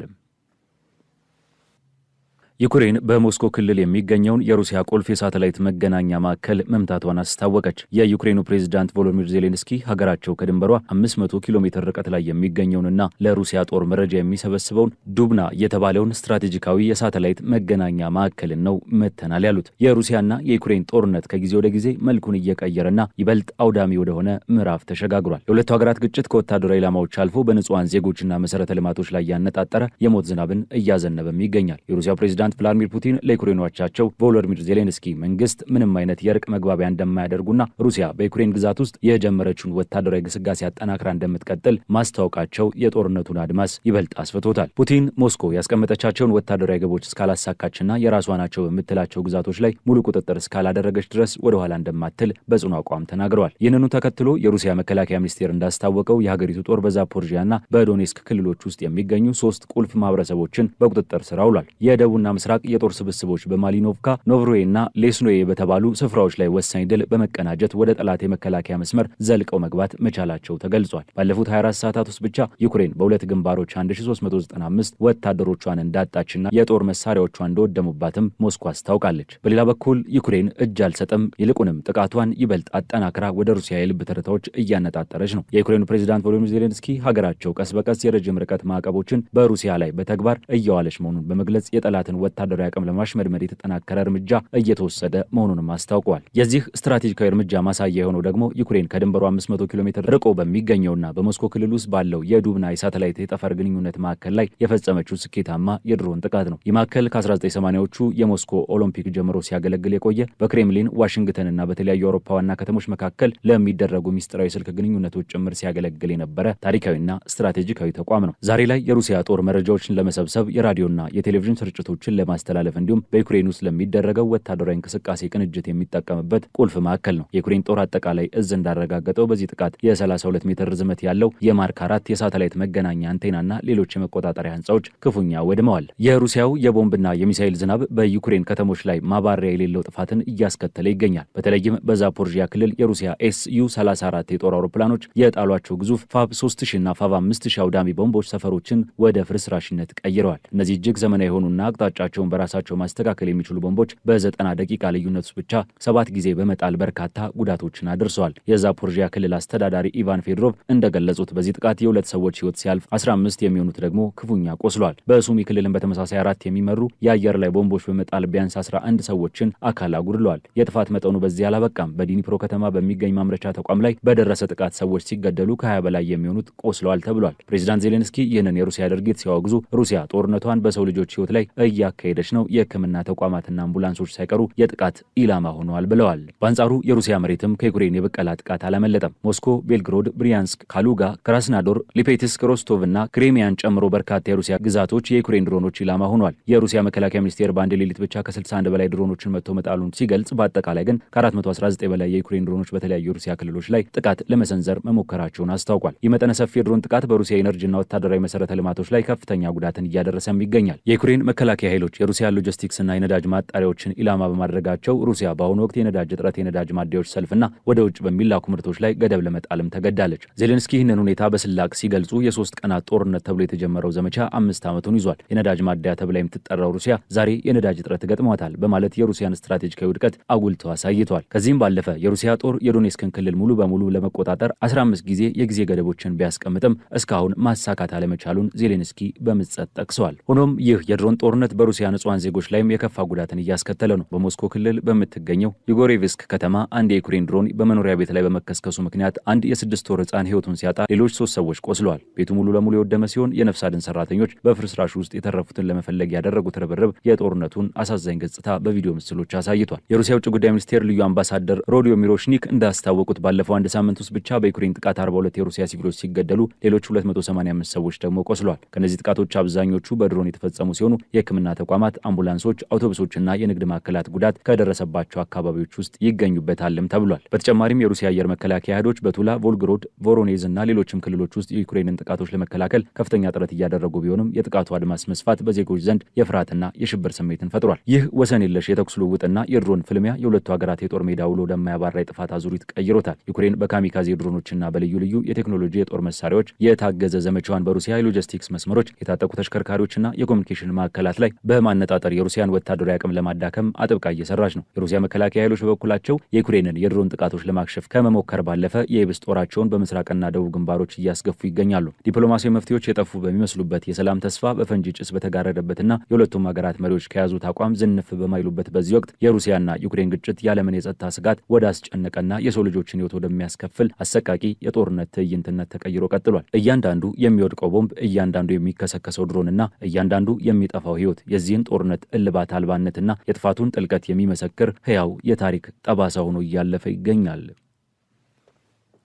ዩክሬን በሞስኮ ክልል የሚገኘውን የሩሲያ ቁልፍ የሳተላይት መገናኛ ማዕከል መምታቷን አስታወቀች። የዩክሬኑ ፕሬዝዳንት ቮሎዲሚር ዜሌንስኪ ሀገራቸው ከድንበሯ 500 ኪሎ ሜትር ርቀት ላይ የሚገኘውንና ለሩሲያ ጦር መረጃ የሚሰበስበውን ዱብና የተባለውን ስትራቴጂካዊ የሳተላይት መገናኛ ማዕከልን ነው መተናል ያሉት። የሩሲያና የዩክሬን ጦርነት ከጊዜ ወደ ጊዜ መልኩን እየቀየረና ይበልጥ አውዳሚ ወደሆነ ምዕራፍ ተሸጋግሯል። የሁለቱ ሀገራት ግጭት ከወታደራዊ ኢላማዎች አልፎ በንጹሐን ዜጎችና መሰረተ ልማቶች ላይ ያነጣጠረ የሞት ዝናብን እያዘነበም ይገኛል። የሩሲያ ፕሬዝዳንት ቭላዲሚር ፑቲን ለዩክሬኑ አቻቸው ቮሎዲሚር ዜሌንስኪ መንግስት ምንም አይነት የእርቅ መግባቢያ እንደማያደርጉና ሩሲያ በዩክሬን ግዛት ውስጥ የጀመረችውን ወታደራዊ ግስጋሴ አጠናክራ እንደምትቀጥል ማስታወቃቸው የጦርነቱን አድማስ ይበልጥ አስፍቶታል። ፑቲን ሞስኮ ያስቀመጠቻቸውን ወታደራዊ ግቦች እስካላሳካችና የራሷ ናቸው በምትላቸው ግዛቶች ላይ ሙሉ ቁጥጥር እስካላደረገች ድረስ ወደ ኋላ እንደማትል በጽኑ አቋም ተናግረዋል። ይህንኑ ተከትሎ የሩሲያ መከላከያ ሚኒስቴር እንዳስታወቀው የሀገሪቱ ጦር በዛፖርዥያና በዶኔስክ ክልሎች ውስጥ የሚገኙ 3 ቁልፍ ማህበረሰቦችን በቁጥጥር ስር አውሏል። የደቡብና ምስራቅ የጦር ስብስቦች በማሊኖቭካ፣ ኖቭሮዬ እና ሌስኖዬ በተባሉ ስፍራዎች ላይ ወሳኝ ድል በመቀናጀት ወደ ጠላት የመከላከያ መስመር ዘልቀው መግባት መቻላቸው ተገልጿል። ባለፉት 24 ሰዓታት ውስጥ ብቻ ዩክሬን በሁለት ግንባሮች 1395 ወታደሮቿን እንዳጣችና የጦር መሳሪያዎቿ እንደወደሙባትም ሞስኮ አስታውቃለች። በሌላ በኩል ዩክሬን እጅ አልሰጥም፣ ይልቁንም ጥቃቷን ይበልጥ አጠናክራ ወደ ሩሲያ የልብ ትርታዎች እያነጣጠረች ነው። የዩክሬኑ ፕሬዝዳንት ቮሎዲሚር ዜሌንስኪ ሀገራቸው ቀስ በቀስ የረጅም ርቀት ማዕቀቦችን በሩሲያ ላይ በተግባር እየዋለች መሆኑን በመግለጽ የጠላትን ወታደራዊ አቅም ለማሽመድመድ የተጠናከረ እርምጃ እየተወሰደ መሆኑንም አስታውቀዋል። የዚህ ስትራቴጂካዊ እርምጃ ማሳያ የሆነው ደግሞ ዩክሬን ከድንበሩ 500 ኪሎ ሜትር ርቆ በሚገኘውና በሞስኮ ክልል ውስጥ ባለው የዱብና የሳተላይት የጠፈር ግንኙነት ማዕከል ላይ የፈጸመችው ስኬታማ የድሮን ጥቃት ነው። ይህ ማዕከል ከ1980ዎቹ የሞስኮ ኦሎምፒክ ጀምሮ ሲያገለግል የቆየ በክሬምሊን ዋሽንግተንና በተለያዩ አውሮፓ ዋና ከተሞች መካከል ለሚደረጉ ሚስጥራዊ ስልክ ግንኙነቶች ጭምር ሲያገለግል የነበረ ታሪካዊና ስትራቴጂካዊ ተቋም ነው። ዛሬ ላይ የሩሲያ ጦር መረጃዎችን ለመሰብሰብ የራዲዮና የቴሌቪዥን ስርጭቶችን ለማስተላለፍ እንዲሁም በዩክሬን ውስጥ ለሚደረገው ወታደራዊ እንቅስቃሴ ቅንጅት የሚጠቀምበት ቁልፍ ማዕከል ነው። የዩክሬን ጦር አጠቃላይ እዝ እንዳረጋገጠው በዚህ ጥቃት የ32 ሜትር ርዝመት ያለው የማርክ 4 የሳተላይት መገናኛ አንቴናና ሌሎች የመቆጣጠሪያ ህንፃዎች ክፉኛ ወድመዋል። የሩሲያው የቦምብና የሚሳኤል ዝናብ በዩክሬን ከተሞች ላይ ማባሪያ የሌለው ጥፋትን እያስከተለ ይገኛል። በተለይም በዛፖርዥያ ክልል የሩሲያ SU-34 የጦር አውሮፕላኖች የጣሏቸው ግዙፍ ፋብ 3000 እና ፋብ 5000 አውዳሚ ቦምቦች ሰፈሮችን ወደ ፍርስራሽነት ቀይረዋል። እነዚህ እጅግ ዘመናዊ የሆኑና አቅጣጫቸውን በራሳቸው ማስተካከል የሚችሉ ቦምቦች በ90 ደቂቃ ልዩነት ውስጥ ብቻ 7 ጊዜ በመጣል በርካታ ጉዳቶችን አድርሰዋል። የዛፖርዥያ ክልል አስተዳዳሪ ኢቫን ፌድሮቭ እንደገለጹት በዚህ ጥቃት የ2 ሰዎች ህይወት ሲያልፍ 15 የሚሆኑት ደግሞ ክፉኛ ቆስለዋል። በሱሚ ክልልን በተመሳሳይ 4 የሚመሩ የአየር ላይ ቦምቦች በመጣል ቢያንስ 11 ሰዎችን አካል አጉድለዋል። የጥፋት መጠኑ በዚህ አላበቃም። በዲኒፕሮ ከተማ በሚገኝ ማምረቻ ተቋም ላይ በደረሰ ጥቃት ሰዎች ሲገደሉ ከ20 በላይ የሚሆኑት ቆስለዋል ተብሏል። ፕሬዚዳንት ዜሌንስኪ ይህንን የሩሲያ ድርጊት ሲያወግዙ ሩሲያ ጦርነቷን በሰው ልጆች ህይወት ላይ እያካሄደች ነው፣ የህክምና ተቋማትና አምቡላንሶች ሳይቀሩ የጥቃት ኢላማ ሆነዋል ብለዋል። በአንጻሩ የሩሲያ መሬትም ከዩክሬን የበቀላ ጥቃት አላመለጠም። ሞስኮ፣ ቤልግሮድ፣ ብሪያንስክ፣ ካሉጋ፣ ክራስናዶር፣ ሊፔትስክ፣ ሮስቶቭ እና ክሬሚያን ጨምሮ በርካታ የሩሲያ ግዛቶች የዩክሬን ድሮኖች ኢላማ ሆኗል። የሩሲያ መከላከያ ሚኒስቴር በአንድ ሌሊት ብቻ ከ61 በላይ ድሮኖችን መጥቶ መጣሉን ሲገልጽ በአጠቃላይ ግን ከ419 በላይ የዩክሬን ድሮኖች በተለያዩ የሩሲያ ክልሎች ላይ ጥቃት ለመሰንዘር መሞከራቸውን አስታውቋል። ይህ መጠነ ሰፊ የድሮን ጥቃት በሩሲያ ኤነርጂና ወታደራዊ መሰረተ ልማቶች ላይ ከፍተኛ ጉዳትን እያደረሰም ይገኛል። የዩክሬን መከላከያ ኃይሎች የሩሲያ ሎጂስቲክስና የነዳጅ ማጣሪያዎችን ኢላማ በማድረጋቸው ሩሲያ በአሁኑ ወቅት የነዳጅ እጥረት፣ የነዳጅ ማደያዎች ሰልፍና ወደ ውጭ በሚላኩ ምርቶች ላይ ገደብ ለመጣልም ተገዳለች። ዜሌንስኪ ይህንን ሁኔታ በስላቅ ሲገልጹ የ3 ቀናት ጦርነት ተብሎ የተጀመረው ዘመቻ 5 ዓመቱን ይዟል። የነዳጅ ማደያ ተብላ የምትጠራው ሩሲያ ዛሬ የነዳጅ እጥረት ገጥሟታል በማለት የሩሲያን ስትራቴጂካዊ ውድቀት አጉልተው አሳይቷል። ከዚህም ባለፈ የሩሲያ ጦር የዶኔስክን ክልል ሙሉ በሙሉ ለመቆጣጠር 15 ጊዜ የጊዜ ገደቦችን ቢያስቀምጥም እስካሁን ማሳካት አለመቻሉን ዜሌንስኪ በምጸት ጠቅሰዋል። ሆኖም ይህ የድሮን ጦርነት በሩሲያ ንጹሃን ዜጎች ላይም የከፋ ጉዳትን እያስከተለ ነው። በሞስኮ ክልል በምትገኘው የጎሬቭስክ ከተማ አንድ የዩክሬን ድሮን በመኖሪያ ቤት ላይ በመከስከሱ ምክንያት አንድ የ6 ወር ህፃን ህይወቱን ሲያጣ ሌሎች 3 ሰዎች ቆስለዋል። ቤቱ ሙሉ ለሙሉ የወደመ ሲሆን የነፍስ አድን ሰራተኞች በፍርስራሹ ውስጥ የተረፉትን ለመፈለግ ያደረጉት ርብርብ የጦርነቱን አሳዛኝ ገጽታ በቪዲዮ ምስሎች አሳይቷል። የሩሲያ ውጭ ጉዳይ ሚኒስቴር ልዩ አምባሳደር ሮዲዮ ሚሮሽኒክ እንዳስታወቁት ባለፈው አንድ ሳምንት ውስጥ ብቻ በዩክሬን ጥቃት 42 የሩሲያ ሲቪሎች ሲገደሉ ሌሎች 285 ሰዎች ደግሞ ቆስለዋል። ከነዚህ ጥቃቶች አብዛኞቹ በድሮን የተፈጸሙ ሲሆኑ የህክምና ተቋማት፣ አምቡላንሶች፣ አውቶቡሶችና የንግድ ማዕከላት ጉዳት ከደረሰባቸው አካባቢዎች ውስጥ ይገኙበታልም ተብሏል። በተጨማሪም የሩሲያ አየር መከላከያ ኃይሎች በቱላ፣ ቮልግሮድ፣ ቮሮኔዝ እና ሌሎችም ክልሎች ውስጥ የዩክሬንን ጥቃቶች ለመከላከል ከፍተኛ ጥረት እያደረጉ ቢሆንም የጥቃቱ አድማስ መስፋት በዜጎች ዘንድ የፍርሃትና የሽብር ስሜትን ፈጥሯል። ይህ ወሰን የለሽ የተኩስ ልውውጥና የድሮን ፍልሚያ የሁለቱ ሀገራት የጦር ሜዳ ውሎ ወደማያባራ የጥፋት አዙሪት ቀይሮታል። ዩክሬን በካሚካዜ ድሮኖችና በልዩ ልዩ የቴክኖሎጂ የጦር መሳሪያዎች የታገዘ ዘመቻዋን በሩሲያ የሎጂስቲክስ መስመሮች፣ የታጠቁ ተሽከርካሪዎችና የኮሚኒኬሽን ማዕከላት ላይ በማነጣጠር የሩሲያን ወታደራዊ አቅም ለማዳከም አጥብቃ እየሰራች ነው። የሩሲያ መከላከያ ኃይሎች በበኩላቸው የዩክሬንን የድሮን ጥቃቶች ለማክሸፍ ከመሞከር ባለፈ የየብስ ጦራቸውን በምስራቅና ደቡብ ግንባሮች እያስገፉ ይገኛሉ። ዲፕሎማሲያዊ መፍትሄዎች የጠፉ በሚመስሉበት የሰላም ተስፋ በፈንጂ ጭስ በተጋረደበትና የሁለቱም ሀገራት መሪዎች ከያዙት አቋም ዝንፍ በማይሉበት በዚህ ወቅት የሩሲያና ዩክሬን ግጭት የዓለምን የጸጥታ ስጋት ወደ አስጨነቀና የሰው ልጆችን ሕይወት ወደሚያስከፍል አሰቃቂ የጦርነት ትዕይንትነት ተቀይሮ ቀጥሏል። እያንዳንዱ የሚወድቀው ቦምብ፣ እያንዳንዱ የሚከሰከሰው ድሮንና እያንዳንዱ የሚጠፋው ሕይወት የዚህን ጦርነት እልባት አልባነትና የጥፋቱን ጥልቀት የሚመሰክር ሕያው የታሪክ ጠባሳ ሆኖ እያለፈ ይገኛል።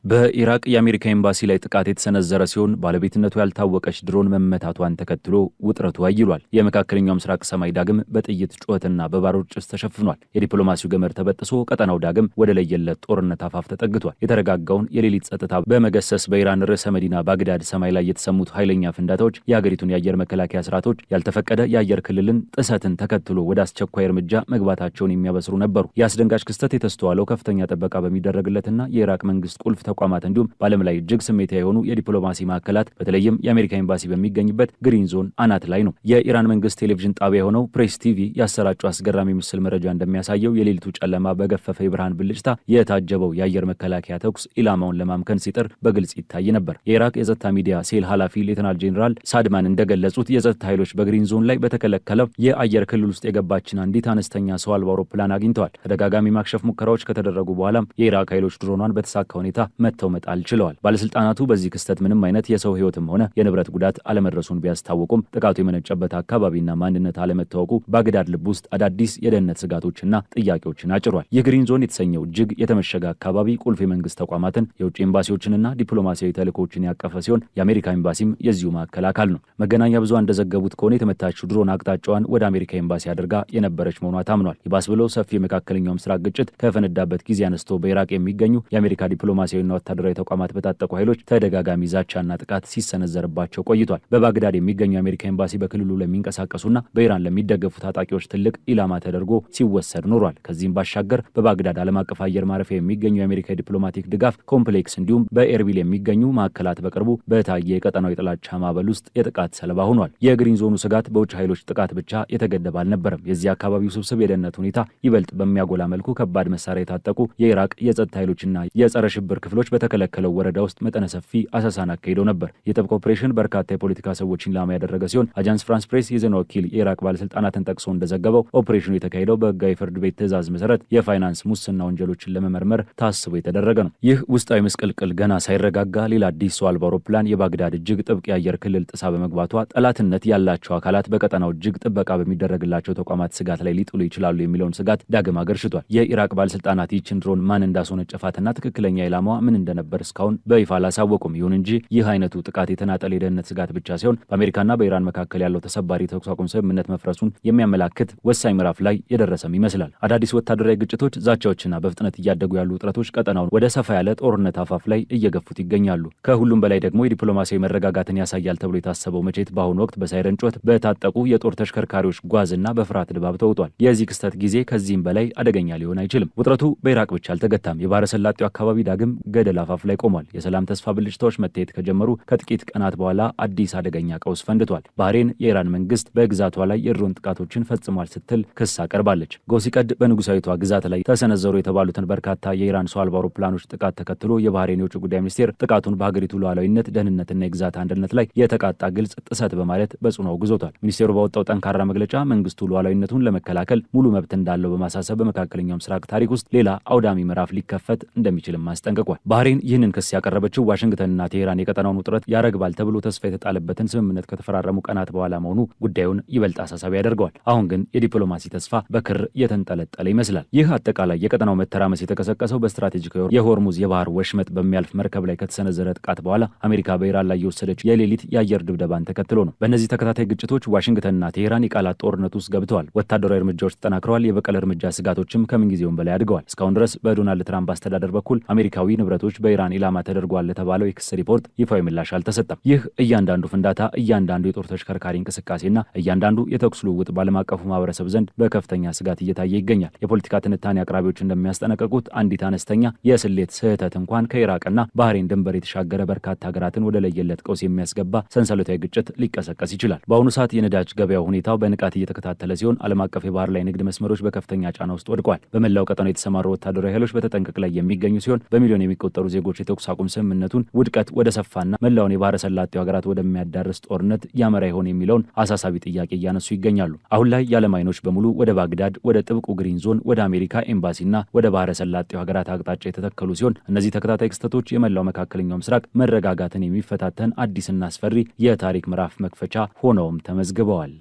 በኢራቅ የአሜሪካ ኤምባሲ ላይ ጥቃት የተሰነዘረ ሲሆን ባለቤትነቱ ያልታወቀች ድሮን መመታቷን ተከትሎ ውጥረቱ አይሏል። የመካከለኛው ምስራቅ ሰማይ ዳግም በጥይት ጩኸትና በባሩድ ጭስ ተሸፍኗል። የዲፕሎማሲው ገመድ ተበጥሶ ቀጠናው ዳግም ወደ ለየለት ጦርነት አፋፍ ተጠግቷል። የተረጋጋውን የሌሊት ጸጥታ በመገሰስ በኢራን ርዕሰ መዲና ባግዳድ ሰማይ ላይ የተሰሙት ኃይለኛ ፍንዳታዎች የሀገሪቱን የአየር መከላከያ ስርዓቶች ያልተፈቀደ የአየር ክልልን ጥሰትን ተከትሎ ወደ አስቸኳይ እርምጃ መግባታቸውን የሚያበስሩ ነበሩ። የአስደንጋጭ ክስተት የተስተዋለው ከፍተኛ ጥበቃ በሚደረግለትና የኢራቅ መንግስት ቁልፍ ተቋማት እንዲሁም በዓለም ላይ እጅግ ስሜታዊ የሆኑ የዲፕሎማሲ ማዕከላት በተለይም የአሜሪካ ኤምባሲ በሚገኝበት ግሪን ዞን አናት ላይ ነው። የኢራን መንግስት ቴሌቪዥን ጣቢያ የሆነው ፕሬስ ቲቪ ያሰራጨው አስገራሚ ምስል መረጃ እንደሚያሳየው የሌሊቱ ጨለማ በገፈፈ የብርሃን ብልጭታ የታጀበው የአየር መከላከያ ተኩስ ኢላማውን ለማምከን ሲጥር በግልጽ ይታይ ነበር። የኢራቅ የጸጥታ ሚዲያ ሴል ኃላፊ ሌተናል ጄኔራል ሳድማን እንደገለጹት የጸጥታ ኃይሎች በግሪን ዞን ላይ በተከለከለው የአየር ክልል ውስጥ የገባችን አንዲት አነስተኛ ሰው አልባ አውሮፕላን አግኝተዋል። ተደጋጋሚ ማክሸፍ ሙከራዎች ከተደረጉ በኋላም የኢራቅ ኃይሎች ድሮኗን በተሳካ ሁኔታ መተው መጣል ችለዋል። ባለስልጣናቱ በዚህ ክስተት ምንም አይነት የሰው ህይወትም ሆነ የንብረት ጉዳት አለመድረሱን ቢያስታውቁም ጥቃቱ የመነጨበት አካባቢና ማንነት አለመታወቁ ባግዳድ ልብ ውስጥ አዳዲስ የደህንነት ስጋቶችና ጥያቄዎችን አጭሯል። የግሪን ዞን የተሰኘው እጅግ የተመሸገ አካባቢ ቁልፍ የመንግስት ተቋማትን፣ የውጭ ኤምባሲዎችንና ዲፕሎማሲያዊ ተልእኮችን ያቀፈ ሲሆን የአሜሪካ ኤምባሲም የዚሁ ማዕከል አካል ነው። መገናኛ ብዙሃን እንደዘገቡት ከሆነ የተመታችው ድሮን አቅጣጫዋን ወደ አሜሪካ ኤምባሲ አድርጋ የነበረች መሆኗ ታምኗል። ይባስ ብሎ ሰፊ የመካከለኛው ምስራቅ ግጭት ከፈነዳበት ጊዜ አነስቶ በኢራቅ የሚገኙ የአሜሪካ ዲፕሎማሲያዊና ወታደራዊ ተቋማት በታጠቁ ኃይሎች ተደጋጋሚ ዛቻና ጥቃት ሲሰነዘርባቸው ቆይቷል። በባግዳድ የሚገኙ የአሜሪካ ኤምባሲ በክልሉ ለሚንቀሳቀሱና በኢራን ለሚደገፉ ታጣቂዎች ትልቅ ኢላማ ተደርጎ ሲወሰድ ኖሯል። ከዚህም ባሻገር በባግዳድ ዓለም አቀፍ አየር ማረፊያ የሚገኙ የአሜሪካ ዲፕሎማቲክ ድጋፍ ኮምፕሌክስ እንዲሁም በኤርቢል የሚገኙ ማዕከላት በቅርቡ በታየ የቀጠናው የጥላቻ ማዕበል ውስጥ የጥቃት ሰለባ ሆኗል። የግሪን ዞኑ ስጋት በውጭ ኃይሎች ጥቃት ብቻ የተገደበ አልነበረም። የዚህ አካባቢው ስብስብ የደህንነት ሁኔታ ይበልጥ በሚያጎላ መልኩ ከባድ መሳሪያ የታጠቁ የኢራቅ የጸጥታ ኃይሎችና የጸረ ሽብር ክፍሎች በተከለከለው ወረዳ ውስጥ መጠነ ሰፊ አሰሳን አካሂደው ነበር። የጥብቅ ኦፕሬሽን በርካታ የፖለቲካ ሰዎችን ኢላማ ያደረገ ሲሆን አጃንስ ፍራንስ ፕሬስ የዜና ወኪል የኢራቅ ባለስልጣናትን ጠቅሶ እንደዘገበው ኦፕሬሽኑ የተካሄደው በህጋዊ ፍርድ ቤት ትዕዛዝ መሰረት የፋይናንስ ሙስና ወንጀሎችን ለመመርመር ታስቦ የተደረገ ነው። ይህ ውስጣዊ ምስቅልቅል ገና ሳይረጋጋ ሌላ አዲስ ሰው አልባ አውሮፕላን የባግዳድ እጅግ ጥብቅ የአየር ክልል ጥሳ በመግባቷ ጠላትነት ያላቸው አካላት በቀጠናው እጅግ ጥበቃ በሚደረግላቸው ተቋማት ስጋት ላይ ሊጥሉ ይችላሉ የሚለውን ስጋት ዳግም አገርሽቷል። የኢራቅ ባለስልጣናት ይህችን ድሮን ማን እንዳስወነጨፋትና ትክክለኛ ኢላማዋ ምን እንደነበር እስካሁን በይፋ አላሳወቁም። ይሁን እንጂ ይህ አይነቱ ጥቃት የተናጠል የደህንነት ስጋት ብቻ ሲሆን በአሜሪካና በኢራን መካከል ያለው ተሰባሪ ተኩስ አቁም ስምምነት መፍረሱን የሚያመላክት ወሳኝ ምዕራፍ ላይ የደረሰም ይመስላል። አዳዲስ ወታደራዊ ግጭቶች፣ ዛቻዎችና በፍጥነት እያደጉ ያሉ ውጥረቶች ቀጠናውን ወደ ሰፋ ያለ ጦርነት አፋፍ ላይ እየገፉት ይገኛሉ። ከሁሉም በላይ ደግሞ የዲፕሎማሲያዊ መረጋጋትን ያሳያል ተብሎ የታሰበው መቼት በአሁኑ ወቅት በሳይረን ጩኸት፣ በታጠቁ የጦር ተሽከርካሪዎች ጓዝና በፍርሃት ድባብ ተውጧል። የዚህ ክስተት ጊዜ ከዚህም በላይ አደገኛ ሊሆን አይችልም። ውጥረቱ በኢራቅ ብቻ አልተገታም። የባህረ ሰላጤው አካባቢ ዳግም ገደል አፋፍ ላይ ቆሟል። የሰላም ተስፋ ብልጭታዎች መታየት ከጀመሩ ከጥቂት ቀናት በኋላ አዲስ አደገኛ ቀውስ ፈንድቷል። ባህሬን የኢራን መንግስት በግዛቷ ላይ የድሮን ጥቃቶችን ፈጽሟል ስትል ክስ አቀርባለች። ጎሲቀድ በንጉሳዊቷ ግዛት ላይ ተሰነዘሩ የተባሉትን በርካታ የኢራን ሰው አልባ አውሮፕላኖች ጥቃት ተከትሎ የባህሬን የውጭ ጉዳይ ሚኒስቴር ጥቃቱን በሀገሪቱ ሉዓላዊነት፣ ደህንነትና የግዛት አንድነት ላይ የተቃጣ ግልጽ ጥሰት በማለት በጽኑ አውግዞታል። ሚኒስቴሩ ባወጣው ጠንካራ መግለጫ መንግስቱ ሉዓላዊነቱን ለመከላከል ሙሉ መብት እንዳለው በማሳሰብ በመካከለኛው ምስራቅ ታሪክ ውስጥ ሌላ አውዳሚ ምዕራፍ ሊከፈት እንደሚችልም አስጠንቅቋል። ባህሬን ይህንን ክስ ያቀረበችው ዋሽንግተንና ቴሄራን የቀጠናውን ውጥረት ያረግባል ተብሎ ተስፋ የተጣለበትን ስምምነት ከተፈራረሙ ቀናት በኋላ መሆኑ ጉዳዩን ይበልጥ አሳሳቢ ያደርገዋል። አሁን ግን የዲፕሎማሲ ተስፋ በክር የተንጠለጠለ ይመስላል። ይህ አጠቃላይ የቀጠናው መተራመስ የተቀሰቀሰው በስትራቴጂክ የሆርሙዝ የባህር ወሽመጥ በሚያልፍ መርከብ ላይ ከተሰነዘረ ጥቃት በኋላ አሜሪካ በኢራን ላይ የወሰደች የሌሊት የአየር ድብደባን ተከትሎ ነው። በእነዚህ ተከታታይ ግጭቶች ዋሽንግተንና ቴሄራን የቃላት ጦርነት ውስጥ ገብተዋል። ወታደራዊ እርምጃዎች ተጠናክረዋል። የበቀል እርምጃ ስጋቶችም ከምንጊዜውም በላይ አድገዋል። እስካሁን ድረስ በዶናልድ ትራምፕ አስተዳደር በኩል አሜሪካዊ ንብረቶች በኢራን ኢላማ ተደርጓል ለተባለው የክስ ሪፖርት ይፋዊ ምላሽ አልተሰጠም። ይህ እያንዳንዱ ፍንዳታ፣ እያንዳንዱ የጦር ተሽከርካሪ እንቅስቃሴና እያንዳንዱ የተኩስ ልውውጥ በዓለም አቀፉ ማህበረሰብ ዘንድ በከፍተኛ ስጋት እየታየ ይገኛል። የፖለቲካ ትንታኔ አቅራቢዎች እንደሚያስጠነቅቁት አንዲት አነስተኛ የስሌት ስህተት እንኳን ከኢራቅና ባህሬን ድንበር የተሻገረ በርካታ ሀገራትን ወደ ለየለት ቀውስ የሚያስገባ ሰንሰለታዊ ግጭት ሊቀሰቀስ ይችላል። በአሁኑ ሰዓት የነዳጅ ገበያው ሁኔታው በንቃት እየተከታተለ ሲሆን ዓለም አቀፍ የባህር ላይ ንግድ መስመሮች በከፍተኛ ጫና ውስጥ ወድቀዋል። በመላው ቀጠናው የተሰማሩ ወታደራዊ ኃይሎች በተጠንቀቅ ላይ የሚገኙ ሲሆን በሚሊዮን የሚቆጠሩ ዜጎች የተኩስ አቁም ስምምነቱን ውድቀት ወደ ሰፋና መላውን የባህረ ሰላጤው ሀገራት ወደሚያዳርስ ጦርነት ያመራ ይሆን የሚለውን አሳሳቢ ጥያቄ እያነሱ ይገኛሉ። አሁን ላይ የዓለም አይኖች በሙሉ ወደ ባግዳድ፣ ወደ ጥብቁ ግሪን ዞን፣ ወደ አሜሪካ ኤምባሲና ወደ ባህረ ሰላጤው ሀገራት አቅጣጫ የተተከሉ ሲሆን እነዚህ ተከታታይ ክስተቶች የመላው መካከለኛው ምስራቅ መረጋጋትን የሚፈታተን አዲስና አስፈሪ የታሪክ ምዕራፍ መክፈቻ ሆነውም ተመዝግበዋል።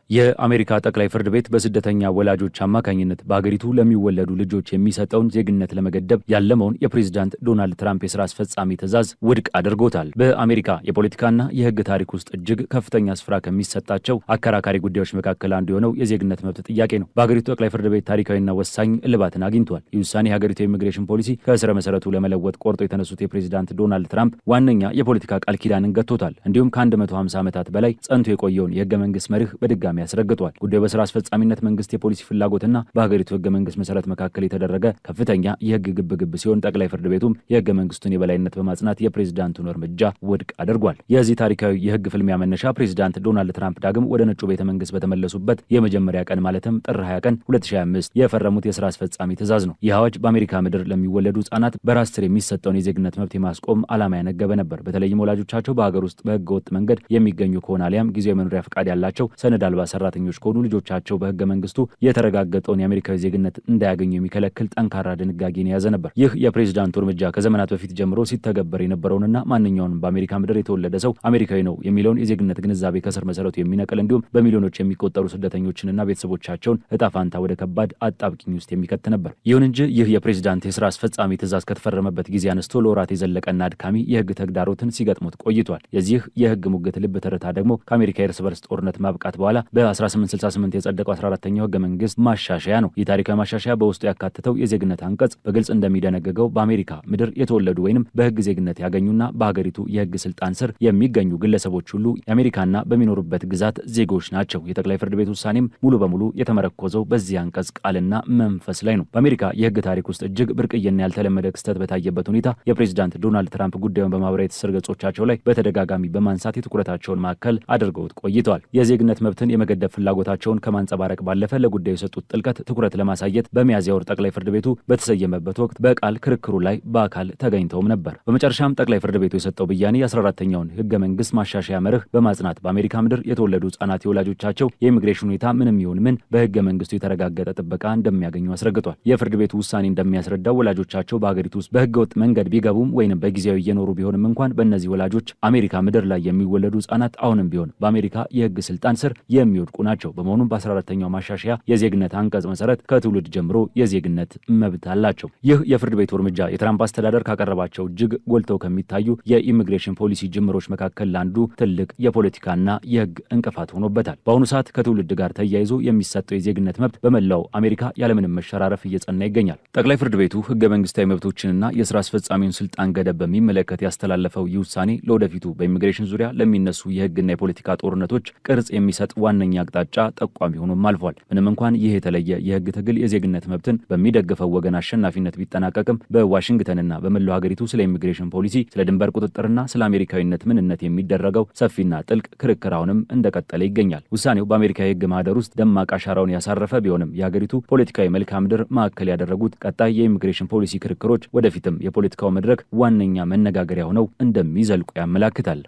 የአሜሪካ ጠቅላይ ፍርድ ቤት በስደተኛ ወላጆች አማካኝነት በሀገሪቱ ለሚወለዱ ልጆች የሚሰጠውን ዜግነት ለመገደብ ያለመውን የፕሬዝዳንት ዶናልድ ትራምፕ የስራ አስፈጻሚ ትዕዛዝ ውድቅ አድርጎታል። በአሜሪካ የፖለቲካና የሕግ ታሪክ ውስጥ እጅግ ከፍተኛ ስፍራ ከሚሰጣቸው አከራካሪ ጉዳዮች መካከል አንዱ የሆነው የዜግነት መብት ጥያቄ ነው። በሀገሪቱ ጠቅላይ ፍርድ ቤት ታሪካዊና ወሳኝ እልባትን አግኝቷል። ይህ ውሳኔ የሀገሪቱ የኢሚግሬሽን ፖሊሲ ከስረ መሰረቱ ለመለወጥ ቆርጦ የተነሱት የፕሬዝዳንት ዶናልድ ትራምፕ ዋነኛ የፖለቲካ ቃል ኪዳንን ገጥቶታል። እንዲሁም ከ150 ዓመታት በላይ ጸንቶ የቆየውን የህገ መንግስት መርህ በድጋሚ በድጋሚ አስረግጧል። ጉዳዩ በስራ አስፈጻሚነት መንግስት የፖሊሲ ፍላጎትና በሀገሪቱ ህገ መንግስት መሰረት መካከል የተደረገ ከፍተኛ የህግ ግብግብ ሲሆን ጠቅላይ ፍርድ ቤቱም የህገ መንግስቱን የበላይነት በማጽናት የፕሬዝዳንቱን እርምጃ ውድቅ አድርጓል። የዚህ ታሪካዊ የህግ ፍልሚያ መነሻ ፕሬዝዳንት ዶናልድ ትራምፕ ዳግም ወደ ነጩ ቤተ መንግስት በተመለሱበት የመጀመሪያ ቀን ማለትም ጥር 20 ቀን 2025 የፈረሙት የስራ አስፈጻሚ ትእዛዝ ነው። ይህ አዋጅ በአሜሪካ ምድር ለሚወለዱ ህጻናት በራስ ስር የሚሰጠውን የዜግነት መብት የማስቆም ዓላማ ያነገበ ነበር። በተለይም ወላጆቻቸው በሀገር ውስጥ በህገ ወጥ መንገድ የሚገኙ ከሆነ አሊያም ጊዜያዊ መኖሪያ ፈቃድ ያላቸው ሰነድ አልባ ሰራተኞች ከሆኑ ልጆቻቸው በህገ መንግስቱ የተረጋገጠውን የአሜሪካዊ ዜግነት እንዳያገኙ የሚከለክል ጠንካራ ድንጋጌን የያዘ ነበር። ይህ የፕሬዝዳንቱ እርምጃ ከዘመናት በፊት ጀምሮ ሲተገበር የነበረውንና ማንኛውንም በአሜሪካ ምድር የተወለደ ሰው አሜሪካዊ ነው የሚለውን የዜግነት ግንዛቤ ከስር መሰረቱ የሚነቅል እንዲሁም በሚሊዮኖች የሚቆጠሩ ስደተኞችንና ቤተሰቦቻቸውን እጣ ፋንታ ወደ ከባድ አጣብቂኝ ውስጥ የሚከት ነበር። ይሁን እንጂ ይህ የፕሬዝዳንት የስራ አስፈጻሚ ትእዛዝ ከተፈረመበት ጊዜ አንስቶ ለወራት የዘለቀና አድካሚ የህግ ተግዳሮትን ሲገጥሙት ቆይቷል። የዚህ የህግ ሙግት ልብ ትርታ ደግሞ ከአሜሪካ የእርስ በርስ ጦርነት ማብቃት በኋላ በ1868 የጸደቀው 14ኛው ህገ መንግስት ማሻሻያ ነው። ይህ ታሪካዊ ማሻሻያ በውስጡ ያካተተው የዜግነት አንቀጽ በግልጽ እንደሚደነግገው በአሜሪካ ምድር የተወለዱ ወይንም በህግ ዜግነት ያገኙና በሀገሪቱ የህግ ስልጣን ስር የሚገኙ ግለሰቦች ሁሉ የአሜሪካና በሚኖሩበት ግዛት ዜጎች ናቸው። የጠቅላይ ፍርድ ቤት ውሳኔም ሙሉ በሙሉ የተመረኮዘው በዚህ አንቀጽ ቃልና መንፈስ ላይ ነው። በአሜሪካ የህግ ታሪክ ውስጥ እጅግ ብርቅዬና ያልተለመደ ክስተት በታየበት ሁኔታ የፕሬዝዳንት ዶናልድ ትራምፕ ጉዳዩን በማህበራዊ ትስስር ገጾቻቸው ላይ በተደጋጋሚ በማንሳት የትኩረታቸውን ማዕከል አድርገውት ቆይተዋል። የዜግነት መብትን የመገደብ ፍላጎታቸውን ከማንጸባረቅ ባለፈ ለጉዳዩ የሰጡት ጥልቀት ትኩረት ለማሳየት በሚያዝያ ወር ጠቅላይ ፍርድ ቤቱ በተሰየመበት ወቅት በቃል ክርክሩ ላይ በአካል ተገኝተውም ነበር። በመጨረሻም ጠቅላይ ፍርድ ቤቱ የሰጠው ብያኔ የ14ኛውን ህገ መንግስት ማሻሻያ መርህ በማጽናት በአሜሪካ ምድር የተወለዱ ህጻናት የወላጆቻቸው የኢሚግሬሽን ሁኔታ ምንም ይሁን ምን በህገ መንግስቱ የተረጋገጠ ጥበቃ እንደሚያገኙ አስረግጧል። የፍርድ ቤቱ ውሳኔ እንደሚያስረዳው ወላጆቻቸው በሀገሪቱ ውስጥ በህገ ወጥ መንገድ ቢገቡም ወይንም በጊዜያዊ እየኖሩ ቢሆንም እንኳን በእነዚህ ወላጆች አሜሪካ ምድር ላይ የሚወለዱ ህጻናት አሁንም ቢሆን በአሜሪካ የህግ ስልጣን ስር የሚወድቁ ናቸው። በመሆኑም በ14ኛው ማሻሻያ የዜግነት አንቀጽ መሰረት ከትውልድ ጀምሮ የዜግነት መብት አላቸው። ይህ የፍርድ ቤቱ እርምጃ የትራምፕ አስተዳደር ካቀረባቸው እጅግ ጎልተው ከሚታዩ የኢሚግሬሽን ፖሊሲ ጅምሮች መካከል ለአንዱ ትልቅ የፖለቲካና የህግ እንቅፋት ሆኖበታል። በአሁኑ ሰዓት ከትውልድ ጋር ተያይዞ የሚሰጠው የዜግነት መብት በመላው አሜሪካ ያለምንም መሸራረፍ እየጸና ይገኛል። ጠቅላይ ፍርድ ቤቱ ህገ መንግስታዊ መብቶችንና የስራ አስፈጻሚውን ስልጣን ገደብ በሚመለከት ያስተላለፈው ይህ ውሳኔ ለወደፊቱ በኢሚግሬሽን ዙሪያ ለሚነሱ የህግና የፖለቲካ ጦርነቶች ቅርጽ የሚሰጥ ዋነኛ አቅጣጫ ጠቋሚ ሆኖም አልፏል። ምንም እንኳን ይህ የተለየ የህግ ትግል የዜግነት መብትን በሚደግፈው ወገን አሸናፊነት ቢጠናቀቅም በዋሽንግተንና በመላው ሀገሪቱ ስለ ኢሚግሬሽን ፖሊሲ፣ ስለ ድንበር ቁጥጥርና ስለ አሜሪካዊነት ምንነት የሚደረገው ሰፊና ጥልቅ ክርክር አሁንም እንደቀጠለ ይገኛል። ውሳኔው በአሜሪካ የህግ ማህደር ውስጥ ደማቅ አሻራውን ያሳረፈ ቢሆንም የሀገሪቱ ፖለቲካዊ መልክዓ ምድር ማዕከል ያደረጉት ቀጣይ የኢሚግሬሽን ፖሊሲ ክርክሮች ወደፊትም የፖለቲካው መድረክ ዋነኛ መነጋገሪያ ሆነው እንደሚዘልቁ ያመላክታል።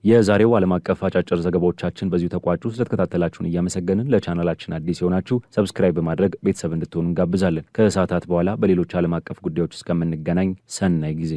የዛሬው ዓለም አቀፍ አጫጭር ዘገባዎቻችን በዚሁ ተቋጩ። ስለተከታተላችሁን እያመሰገንን ለቻናላችን አዲስ የሆናችሁ ሰብስክራይብ በማድረግ ቤተሰብ እንድትሆኑ እንጋብዛለን። ከሰዓታት በኋላ በሌሎች ዓለም አቀፍ ጉዳዮች እስከምንገናኝ ሰናይ ጊዜ